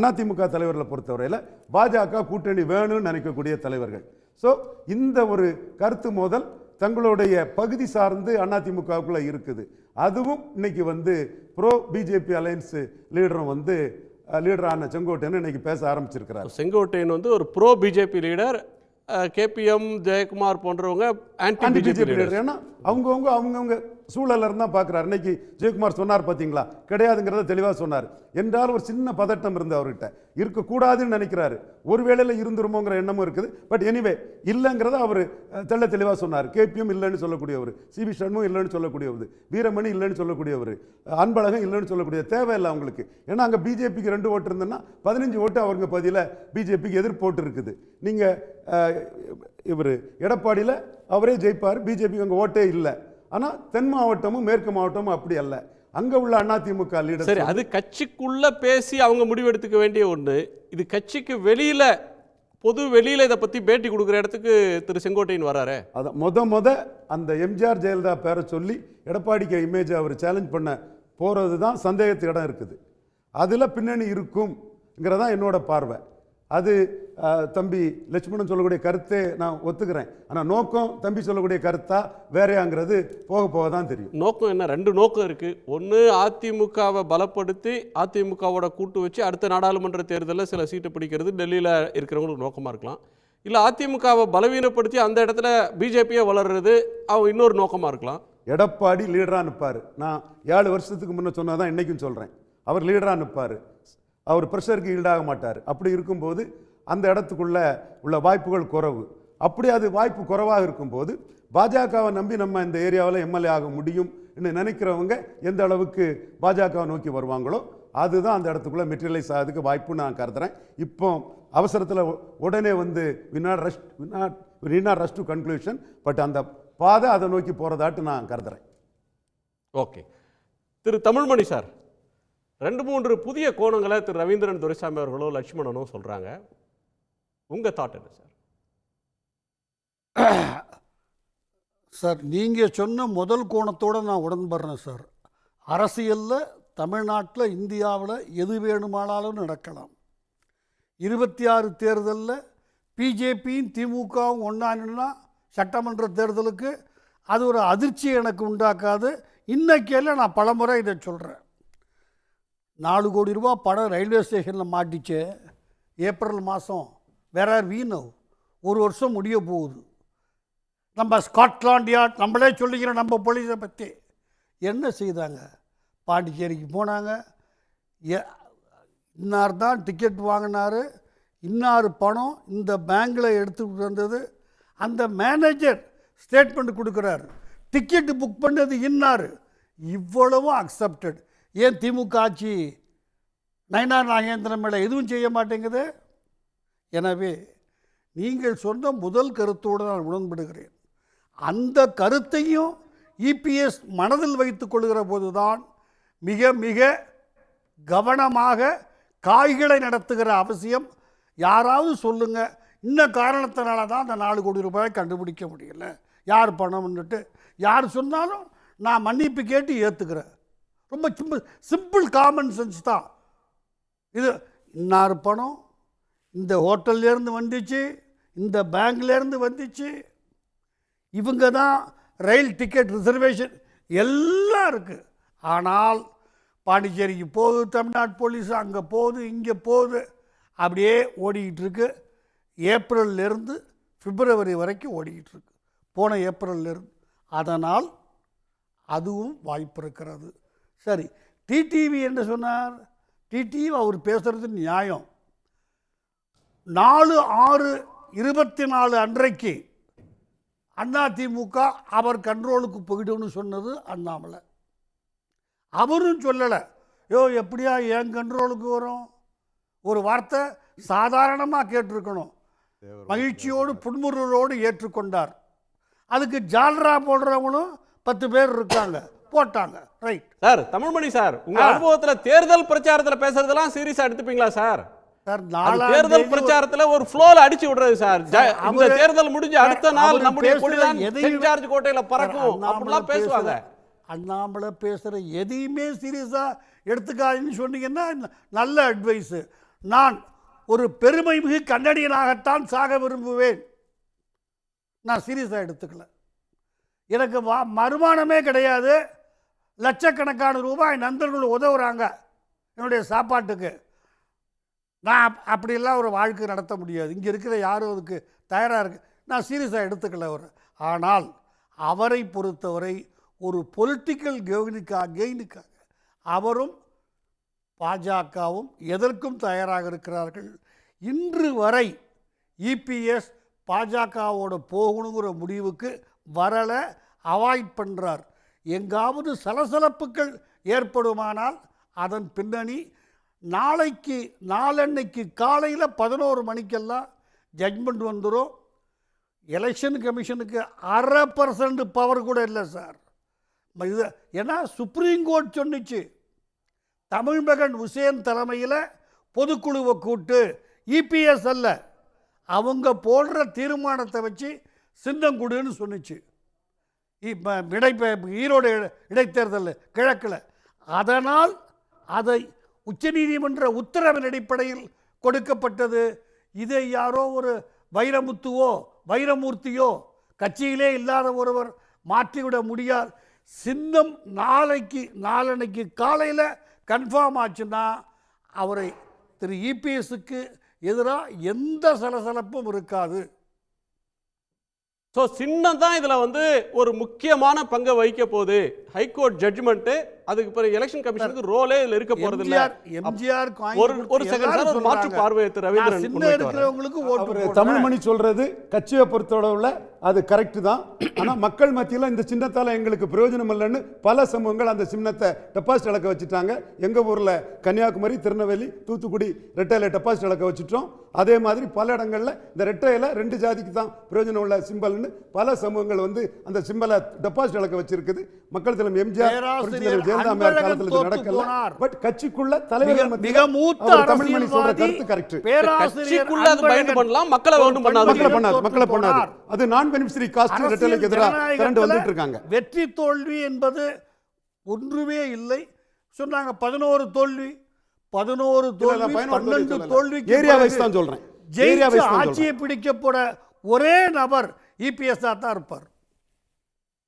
அதிமுக தலைவர்களை பொறுத்தவரையில் பாஜக கூட்டணி வேணும்னு நினைக்கக்கூடிய தலைவர்கள். ஸோ இந்த ஒரு கருத்து மோதல் தங்களுடைய பகுதி சார்ந்து அதிமுகவுக்குள்ள இருக்குது. அதுவும் இன்னைக்கு வந்து ப்ரோ பிஜேபி அலையன்ஸ் லீடரும் வந்து லீடரான செங்கோட்டையன் இன்னைக்கு பேச ஆரம்பிச்சிருக்கிறார். செங்கோட்டையன் வந்து ஒரு pro BJP leader, KPM Jayakumar போன்றவங்க ஆன்டி பிஜேபி லீடர். ஏன்னா அவங்கவுங்க சூழல்ல இருந்தா பார்க்குறாரு. இன்னைக்கு ஜெயக்குமார் சொன்னார் பார்த்தீங்களா, கிடையாதுங்கிறத தெளிவாக சொன்னார். என்றால் ஒரு சின்ன பதட்டம் இருந்து அவர்கிட்ட இருக்கக்கூடாதுன்னு நினைக்கிறாரு. ஒருவேளையில் இருந்துருமோங்கிற எண்ணமும் இருக்குது. பட் எனிவே இல்லைங்கிறத அவர் தெளிவாக சொன்னார். கேபிஎம் இல்லைன்னு சொல்லக்கூடியவர், சிவி சண்முகம் இல்லைன்னு சொல்லக்கூடியவர், வீரமணி இல்லைன்னு சொல்லக்கூடியவர், அன்பழகம் இல்லைன்னு சொல்லக்கூடிய தேவையில்லை அவங்களுக்கு. ஏன்னா அங்கே பிஜேபிக்கு 2 ஓட்டு இருந்ததுன்னா 15 ஓட்டு அவங்க பதில பிஜேபிக்கு எதிர்ப்போட்டு இருக்குது. நீங்கள் இவர் எடப்பாடியில் அவரே ஜெயிப்பார், பிஜேபிக்கு அங்கே ஓட்டே இல்லை. ஆனால் தென் மாவட்டமும் மேற்கு மாவட்டமும் அப்படி அல்ல. அங்கே உள்ள அதிமுக லீடர். சரி, அது கட்சிக்குள்ள பேசி அவங்க முடிவெடுத்துக்க வேண்டிய ஒன்று. இது கட்சிக்கு வெளியில, பொது வெளியில இதை பற்றி பேட்டி கொடுக்குற இடத்துக்கு திரு செங்கோட்டையன் வராரு. அதை அந்த எம்ஜிஆர் ஜெயலலிதா பேரை சொல்லி எடப்பாடிக்கு இமேஜ் அவர் சேலஞ்ச் பண்ண போகிறது தான் சந்தேகத்து இடம் இருக்குது. அதில் பின்னணி இருக்கும்ங்கிறதான் என்னோட பார்வை. அது தம்பி லட்சுமணன் சொல்லக்கூடிய கருத்தை நான் ஒத்துக்கிறேன். ஆனால் நோக்கம் தம்பி சொல்லக்கூடிய கருத்தா வேறையாங்கிறது போக தான் தெரியும். நோக்கம் என்ன? 2 நோக்கம் இருக்குது. ஒன்று, அதிமுகவை பலப்படுத்தி அதிமுகவோட கூட்டு வச்சு அடுத்த நாடாளுமன்ற தேர்தலில் சில சீட்டை பிடிக்கிறது டெல்லியில் இருக்கிறவங்களுக்கு நோக்கமாக இருக்கலாம். இல்லை அதிமுகவை பலவீனப்படுத்தி அந்த இடத்துல பிஜேபியை வளர்றது அவங்க இன்னொரு நோக்கமாக இருக்கலாம். எடப்பாடி லீடராக நிற்பார். நான் 7 வருஷத்துக்கு முன்னே சொன்னதான் இன்றைக்கும் சொல்கிறேன். அவர் லீடராக நிற்பார். அவர் ப்ரெஷருக்கு ஈல்டாக மாட்டார். அப்படி இருக்கும்போது அந்த இடத்துக்குள்ள உள்ள வாய்ப்புகள் குறைவு. அப்படி அது வாய்ப்பு குறைவாக இருக்கும்போது பாஜகவை நம்பி நம்ம இந்த ஏரியாவில் எம்எல்ஏ ஆக முடியும் நினைக்கிறவங்க எந்த அளவுக்கு பாஜகவை நோக்கி வருவாங்களோ அதுதான் அந்த இடத்துக்குள்ள மெட்டீரியலைஸ் ஆகிறதுக்கு வாய்ப்புன்னு நான் கருதுறேன். இப்போ அவசரத்தில் உடனே வந்து we not rush to conclusion, but அந்த பாதை அதை நோக்கி போகிறதாட்டு நான் கருதுறேன். ஓகே, திரு தமிழ்மணி சார், 2-3 புதிய கோணங்களை திரு ரவீந்திரன் துரைசாமி அவர்களோ லட்சுமணனோ சொல்கிறாங்க. உங்கள் தாட் என்ன சார்? சார், நீங்கள் சொன்ன முதல் கோணத்தோடு நான் உடன்படுறேன் சார். அரசியலில் தமிழ்நாட்டில் இந்தியாவில் எது வேணுமானாலும் நடக்கலாம். 26 தேர்தலில் பிஜேபியும் திமுகவும் ஒன்றானா சட்டமன்ற தேர்தலுக்கு அது ஒரு அதிர்ச்சி எனக்கு உண்டாக்காது. இன்னைக்கையில் நான் பலமுறை இதை சொல்கிறேன். 4 கோடி ரூபா படம் ரயில்வே ஸ்டேஷனில் மாட்டிச்சு ஏப்ரல் மாதம். வேற வீணவ் 1 வருஷம் முடிய போகுது. நம்ம ஸ்காட்லாண்ட் யார்ட் நம்மளே சொல்லிக்கிறோம் நம்ம போலீஸை பற்றி. என்ன செய்தாங்க? பாண்டிச்சேரிக்கு போனாங்க, இன்னார் தான் டிக்கெட் வாங்கினார், இன்னார் பணம் இந்த பேங்கில் எடுத்துக்கிட்டு வந்தது, அந்த மேனேஜர் ஸ்டேட்மெண்ட் கொடுக்குறாரு, டிக்கெட்டு புக் பண்ணது இன்னார், இவ்வளவும் அக்செப்டட். ஏன் திமுக ஆட்சி நயனார் நாகேந்திரன் மேலே எதுவும் செய்ய மாட்டேங்குது? எனவே நீங்கள் சொன்ன முதல் கருத்தோடு நான் உடன்படுகிறேன். அந்த கருத்தையும் இபிஎஸ் மனதில் வைத்துக் கொள்கிற போதுதான் மிக மிக கவனமாக காய்களை நடத்துகிற அவசியம். யாராவது சொல்லுங்க, இந்த காரணத்தினால தான் அந்த 4 கோடி ரூபாய் கண்டுபிடிக்க முடியல, யார் பணம்னுட்டு யார் சொன்னாலும் நான் மன்னிப்பு கேட்டு ஏற்றுக்கிறேன். ரொம்ப சிம்பிள் காமன் சென்ஸ் தான் இது. இன்னார் பணம் இந்த ஹோட்டல்லேருந்து வந்துச்சு, இந்த பேங்க்லேருந்து வந்துச்சு, இவங்க தான் ரயில் டிக்கெட் ரிசர்வேஷன் எல்லாம் இருக்குது. ஆனால் பாண்டிச்சேரிக்கு போகுது தமிழ்நாடு போலீஸ், அங்கே போகுது இங்கே போகுது, அப்படியே ஓடிக்கிட்டு இருக்கு. ஏப்ரல்லேருந்து பிப்ரவரி வரைக்கும் ஓடிக்கிட்டு இருக்கு, போன ஏப்ரல்லேருந்து. அதனால் அதுவும் வாய்ப்பு இருக்கிறது. சரி, டிடிவி என்ன சொன்னார்? டிடிவி அவர் பேசுகிறது நியாயம். 4/6/24 அன்றைக்கு அதிமுக அவர் கண்ட்ரோலுக்கு போயிடும்னு சொன்னது அண்ணாமலை. அவரும் சொல்லலை, எப்படியா என் கண்ட்ரோலுக்கு வரும்? ஒரு வார்த்தை சாதாரணமாக கேட்டிருக்கணும். மகிழ்ச்சியோடு புன்முறுவலோடு ஏற்றுக்கொண்டார். அதுக்கு ஜால்ரா போடுறவங்களும் 10 பேர் இருக்காங்க, போட்டாங்க. Right sir. தமிழ்மணி சார், உங்க அனுபவத்துல தேர்தல் பிரச்சாரத்துல பேசுறதெல்லாம் சீரியஸா எடுத்துப்பீங்களா சார்? தேர்தல் பிரச்சாரத்துல ஒரு ஃப்ளோல அடிச்சு விடுறது சார். இந்த தேர்தல் முடிஞ்ச அடுத்த நாள் நம்முடைய கொடிதான் செயின்ட் ஜார்ஜ் கோட்டையில பறக்கும் அப்படிலாம் பேசுவாங்க. அண்ணாமலை பேசுகிற எதையுமே சீரியஸாக எடுத்துக்காதுன்னு சொன்னீங்கன்னா நல்ல அட்வைஸு. நான் ஒரு பெருமை மிகு கன்னடியனாகத்தான் சாக விரும்புவேன். நான் சீரியஸாக எடுத்துக்கல. எனக்கு வருமானமே கிடையாது, லட்சக்கணக்கான ரூபாய் நண்பர்கள் உதவுறாங்க என்னுடைய சாப்பாட்டுக்கு. நான் அப்படிலாம் ஒரு வாழ்க்கை நடத்த முடியாது. இங்கே இருக்கிற யாரும் அதுக்கு தயாராக இருக்கு. நான் சீரியஸாக எடுத்துக்கல அவர். ஆனால் அவரை பொறுத்தவரை ஒரு பொலிட்டிக்கல் கெயினுக்காக அவரும் பாஜகவும் எதற்கும் தயாராக இருக்கிறார்கள். இன்று வரை இபிஎஸ் பாஜகவோட போகணுங்கிற முடிவுக்கு வரலை, அவாய்ட் பண்ணுறார். எங்காவது சலசலப்புகள் ஏற்படுமானால் அதன் பின்னணி நாளன்னைக்கு காலையில் 11 மணிக்கெல்லாம் ஜட்மெண்ட் வந்துடும். எலெக்ஷன் கமிஷனுக்கு 0.5% பவர் கூட இல்லை சார். இது ஏன்னா சுப்ரீம் கோர்ட் சொன்னிச்சு, தமிழ் மகன் உசேன் தலைமையில் பொதுக்குழுவை கூட்டு, இபிஎஸ் அல்ல, அவங்க போடுற தீர்மானத்தை வச்சு சின்னம் கொடுன்னு சொன்னிச்சு. ஈரோடு இடைத்தேர்தல் கிழக்கில். அதனால் அதை உச்சநீதிமன்ற உத்தரவின் அடிப்படையில் கொடுக்கப்பட்டது. இதை யாரோ ஒரு வைரமுத்துவோ வைரமூர்த்தியோ கட்சியிலே இல்லாத ஒருவர் மாற்றிவிட முடியாது. சின்னம் நாளன்னைக்கு காலையில் கன்ஃபார்ம் ஆச்சுன்னா அவரை திரு இபிஎஸ்க்கு எதிராக எந்த சலசலப்பும் இருக்காது. ஸோ சின்னம் தான் இதில் ஒரு முக்கியமான பங்கை வகிக்க போகுது. ஹைகோர்ட் ஜட்ஜ்மெண்ட்டு, அதுக்கு பிறகு எலெக்ஷன் கமிஷனுக்கு ரோலே இதில் இருக்க போறது இல்லை. எம்ஜிஆர் ஒரு செகண்ட் மாற்று பார்வை ரவீந்திரன். தமிழ்மணி சொல்றது கட்சியை பொறுத்தளவுல அது கரெக்ட் தான். ஆனால் மக்கள் மத்தியில் இந்த சின்னத்தால் எங்களுக்கு பிரயோஜனம் இல்லைன்னு பல சமூகங்கள் அந்த சின்னத்தை டெபாசிட் இழக்க வச்சுட்டாங்க. எங்கள் ஊரில் கன்னியாகுமரி, திருநெல்வேலி, தூத்துக்குடி ரெட்டையில டெபாசிட் இழக்க வச்சுட்டோம். அதே மாதிரி பல இடங்களில் இந்த ரெட்டையில 2 ஜாதிக்கு தான் பிரயோஜனம் உள்ள சிம்பல்னு பல சமூகங்கள் அந்த சிம்பலை டெபாசிட் இழக்க வச்சிருக்குது. மக்கள் தலைவர் எம்ஜிஆர் ஜெயலலிதா காலத்தில் நடக்கல. பட் கட்சிக்குள்ள தலைவர் மிக மூத்த தமிழ்மணி சொல்ற கருத்து கரெக்ட். கட்சிக்குள்ள அது பைண்ட் பண்ணலாம், மக்களை ஒண்ணும் பண்ணாது. அது நான் பெனிஃபிஷரி காஸ்ட் ரெட்டலைக்கு எதிராக கரண்ட் வந்துட்டு இருக்காங்க. வெற்றி தோல்வி என்பது ஒன்றுமே இல்லை சொன்னாங்க. 11 தோல்வி 12 தோல்வி ஏரியா வைஸ் தான் சொல்றேன். ஆட்சியை பிடிக்கப்பட ஒரே நபர் இபிஎஸ் தான் இருப்பார்.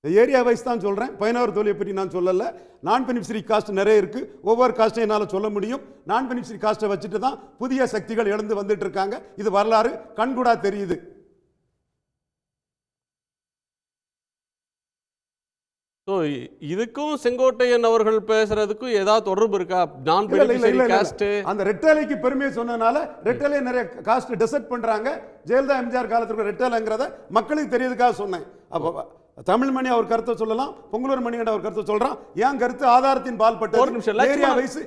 ஏரியா வைஸ் தான் சொல்றேன். 11 தோல்வியை பற்றி நான் சொல்லல. நான் பெனிஃபிஷரி காஸ்ட் நிறைய இருக்கு. ஒவ்வொரு காஸ்ட்டையும் என்னால் சொல்ல முடியும். நான் பெனிஃபிஷரி காஸ்ட்டை வச்சுட்டு தான் புதிய சக்திகள் எழுந்து வந்துட்டு இருக்காங்க. இது வரலாறு கண்கூடா தெரியுது. ஸோ இதுக்கும் செங்கோட்டையன் அவர்கள் பேசுறதுக்கும் ஏதாவது தொடர்பு இருக்கா? நான் பெனிஃபிஷரி காஸ்ட் அந்த ரெட்டலைக்கு பெருமையை சொன்னனால ரெட்டலை நிறைய காஸ்ட் டெசர்ட் பண்றாங்க. ஜெயலலிதா எம்ஜிஆர் காலத்துக்கு ரெட்டலைங்கிறத மக்களுக்கு தெரியறதுக்காக சொன்னேன். அப்போ தமிழ்மணி அவர் கருத்தை சொல்லலாம், பொங்கலூர் மணிகண்ட அவர் கருத்தை சொல்றான். ஏன் கருத்து ஆதாரத்தின் பால் பட்டு ஏரியா வைஸ்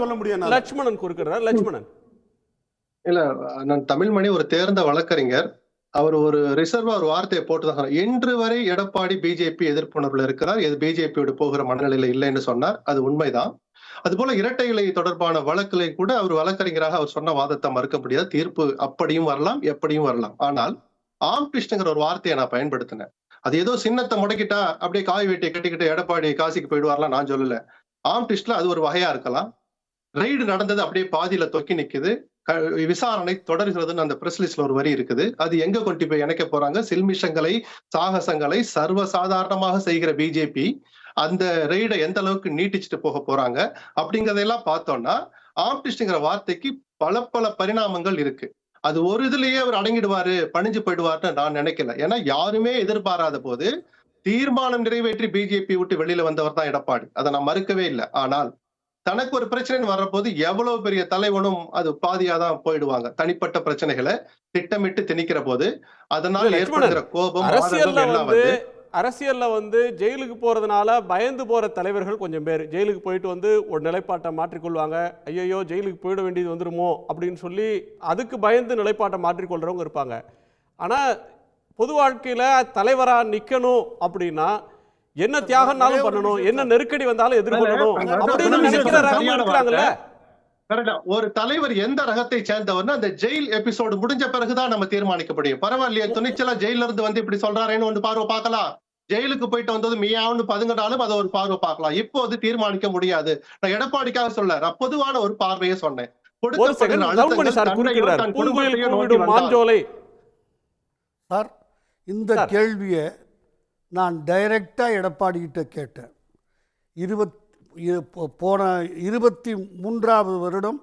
சொல்ல முடியும். லட்சுமணன் குறுக்கிறார். லட்சுமணன் இல்ல, நான் தமிழ்மணி ஒரு தேர்ந்த வழக்கறிஞர். அவர் ஒரு ரிசர்வா ஒரு வார்த்தையை போட்டுதான் சொன்னார். இன்று வரை எடப்பாடி பிஜேபி எதிர்ப்புணர்வுல இருக்கிறார். இது பிஜேபியோட போகிற மனநிலையில இல்லைன்னு சொன்னார். அது உண்மைதான். அதுபோல இரட்டை இலை தொடர்பான வழக்குகளை கூட அவர் வழக்கறிஞராக அவர் சொன்ன வாதத்தை மறுக்க முடியாது. தீர்ப்பு அப்படியும் வரலாம், எப்படியும் வரலாம். ஆனால் ஆம்டிஸ்ட்ங்கிற ஒரு வார்த்தையை நான் பயன்படுத்தினேன். அது ஏதோ சின்னத்தை முடக்கிட்டா அப்படியே காய் வெட்டியை கட்டிக்கிட்டு எடப்பாடி காசிக்கு போயிடுவார்லாம் நான் சொல்லல. ஆம்டிஸ்ட்ல அது ஒரு வகையா இருக்கலாம். ரெய்டு நடந்தது அப்படியே பாதியில தொக்கி நிக்குது. விசாரணை தொடர்கிறதுன்னு அந்த பிரஸ் லிஸ்ட்ல ஒரு வரி இருக்குது. அது எங்க கொண்டு போய் இணைக்க போறாங்க? சில்மிஷங்களை, சாகசங்களை சர்வசாதாரணமாக செய்கிற பிஜேபி அந்த ரெய்டை எந்த அளவுக்கு நீட்டிச்சுட்டு போக போறாங்க அப்படிங்கறதெல்லாம் பார்த்தோம்னா, ஆம்டிஸ்ட்ங்கிற வார்த்தைக்கு பல பரிணாமங்கள் இருக்கு. அது ஒரு இதுலயே அவர் அடங்கிடுவாரு, பணிஞ்சு போயிடுவாருன்னு நான் நினைக்கல. ஏன்னா யாருமே எதிர்பாராத போது தீர்மானம் நிறைவேற்றி பிஜேபி விட்டு வெளியில வந்தவர் தான் எடப்பாடி. அதை நான் மறுக்கவே இல்லை. ஆனால் தனக்கு ஒரு பிரச்சனை வர்றபோது எவ்வளவு பெரிய தலைவனும் அது பாதியாதான் போயிடுவாங்க. தனிப்பட்ட பிரச்சனைகளை திட்டமிட்டு திணிக்கிற போது அதனால ஏற்படுகிற கோபம், அரசியல்ல வந்து ஜெயிலுக்கு போறதுனால பயந்து போற தலைவர்கள் கொஞ்சம் பேர் ஜெயிலுக்கு போயிட்டு வந்து ஒரு நிலைப்பாட்டை மாற்றிக்கொள்வாங்க. ஐயோ ஜெயிலுக்கு போயிட வேண்டியது வந்துருமோ அப்படின்னு சொல்லி அதுக்கு பயந்து நிலைப்பாட்டை மாற்றிக்கொள்றவங்க இருப்பாங்க. ஆனா பொது வாழ்க்கையில தலைவரா நிக்கணும் அப்படின்னா என்ன தியாகம்னாலும் பண்ணணும், என்ன நெருக்கடி வந்தாலும் எதிர்கொள்ளணும் அப்படின்னு நினைக்கிற ரகம் இருக்கிறாங்கல்ல. ஒரு தலைவர் எந்த ரகத்தை சேர்ந்தவர்னு அந்த ஜெயில் எபிசோடு முடிஞ்ச பிறகுதான் நம்ம தீர்மானிக்க முடியும். பரவாயில்லையே, துணிச்சலா ஜெயில இருந்து வந்து இப்படி சொல்றாருன்னு ஒன்று பார்வை பார்க்கலாம். ஜெயிலுக்கு போயிட்டு வந்தது மியாவுன்னு பதுங்கினாலும் அதை ஒரு பார்வை பார்க்கலாம். இப்போது தீர்மானிக்க முடியாது. நான் எடப்பாடிக்காக சொல்ல பொதுவான ஒரு பார்வையை சொன்னேன். சார், இந்த கேள்வியை நான் டைரக்டாக எடப்பாடிக்கிட்ட கேட்டேன். போன 23வது வருடம்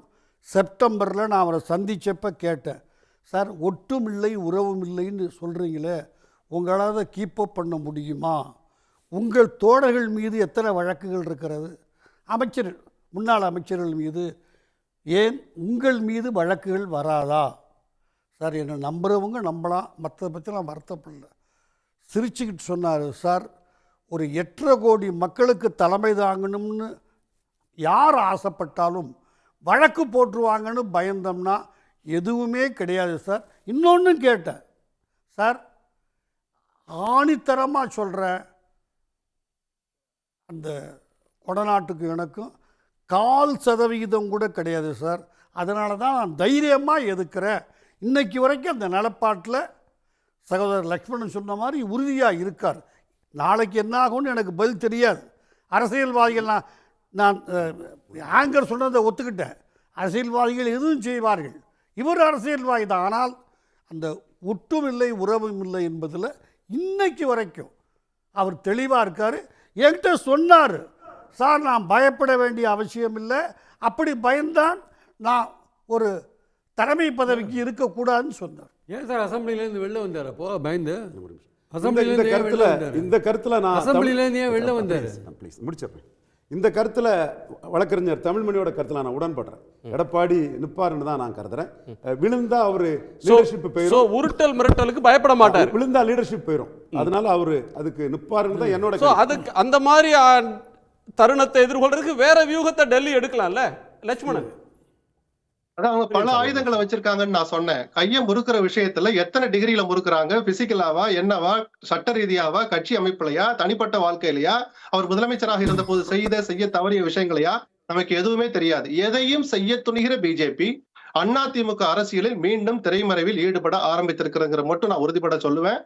செப்டம்பரில் நான் அவரை சந்திச்சப்ப கேட்டேன். சார், ஒட்டும் இல்லை உறவும் இல்லைன்னு சொல்கிறீங்களே, உங்களால் கீப்பப் பண்ண முடியுமா? உங்கள் தோழர்கள் மீது எத்தனை வழக்குகள் இருக்கிறது? முன்னாள் அமைச்சர்கள் மீது ஏன் உங்கள் மீது வழக்குகள் வராதா? சார், என்னை நம்புகிறவங்க நம்பலாம், மற்றதை பற்றி நான் வருத்தப்படல. சிரிச்சுக்கிட்டு சொன்னார், சார், ஒரு 8.5 கோடி மக்களுக்கு தலைமை தாங்கணும்னு யார் ஆசைப்பட்டாலும் வழக்கு போட்டுருவாங்கன்னு பயந்தோம்னா எதுவுமே கிடையாது சார். இன்னொன்று கேட்டேன் சார், ஆணித்தரமாக சொல்கிறேன், அந்த கொடநாட்டுக்கு எனக்கும் 0.25% கூட கிடையாது சார். அதனால தான் நான் தைரியமாக எதுக்கிறேன். இன்னைக்கு வரைக்கும் அந்த நிலப்பாட்டில் சகோதரர் லக்ஷ்மணன் சொன்ன மாதிரி உறுதியாக இருக்கார். நாளைக்கு என்ன ஆகும்னு எனக்கு பதில் தெரியாது. அரசியல்வாதிகள் நான் ஆங்கர் சொன்னதை ஒத்துக்கிட்டேன். அரசியல்வாதிகள் எதுவும் செய்வார்கள். இவர் அரசியல்வாதி தான். ஆனால் அந்த ஒட்டும் இல்லை உறவும் இல்லை என்பதில் இன்னைக்கு வரைக்கும் அவர் தெளிவாக இருக்கார். என்கிட்ட சொன்னார், சார், நான் பயப்பட வேண்டிய அவசியம் இல்லை, அப்படி பயந்தான் நான் ஒரு தலைமை பதவிக்கு இருக்கக்கூடாதுன்னு சொன்னார். ஏன் சார் அசம்பிளிலேருந்து வெளில வந்தார்? அப்போ பயந்து இந்த கருத்துல நான் அசம்பிளிலேருந்து ஏன் வெளில வந்தார்? ப்ளீஸ் முடிச்சிடுறேன். இந்த கருத்துல வழக்கறிஞர் தமிழ்மணியோட கருத்துல நான் உடன்படுறேன். எடப்பாடி நிப்பாருன்னு தான் நான் கருதுறேன். விழுந்தா அவரு லீடர்ஷிப் போயிடும், உருட்டல் மிரட்டலுக்கு பயப்பட மாட்டார். விழுந்தா லீடர்ஷிப் போயிடும். அதனால அவரு அதுக்கு நிப்பாருன்னு தான் என்னோட. அதுக்கு அந்த மாதிரி தருணத்தை எதிர்கொள்றதுக்கு வேற வியூகத்தை டெல்லி எடுக்கலாம்ல லட்சுமணன். அதான் அவங்க பல ஆயுதங்களை வச்சிருக்காங்கன்னு நான் சொன்னேன். கையை முறுக்கிற விஷயத்துல எத்தனை டிகிரியில முறுக்குறாங்க? பிசிக்கலாவா, என்னவா, சட்ட ரீதியாவா, கட்சி அமைப்புலையா, தனிப்பட்ட வாழ்க்கையிலையா, அவர் முதலமைச்சராக இருந்த போது செய்ய தவறிய விஷயங்களையா, நமக்கு எதுவுமே தெரியாது. எதையும் செய்ய துணிகிற பிஜேபி அதிமுக அரசியலில் மீண்டும் திரைமறைவில் ஈடுபட ஆரம்பித்திருக்கிறங்கிற மட்டும் நான் உறுதிப்பட சொல்லுவேன்.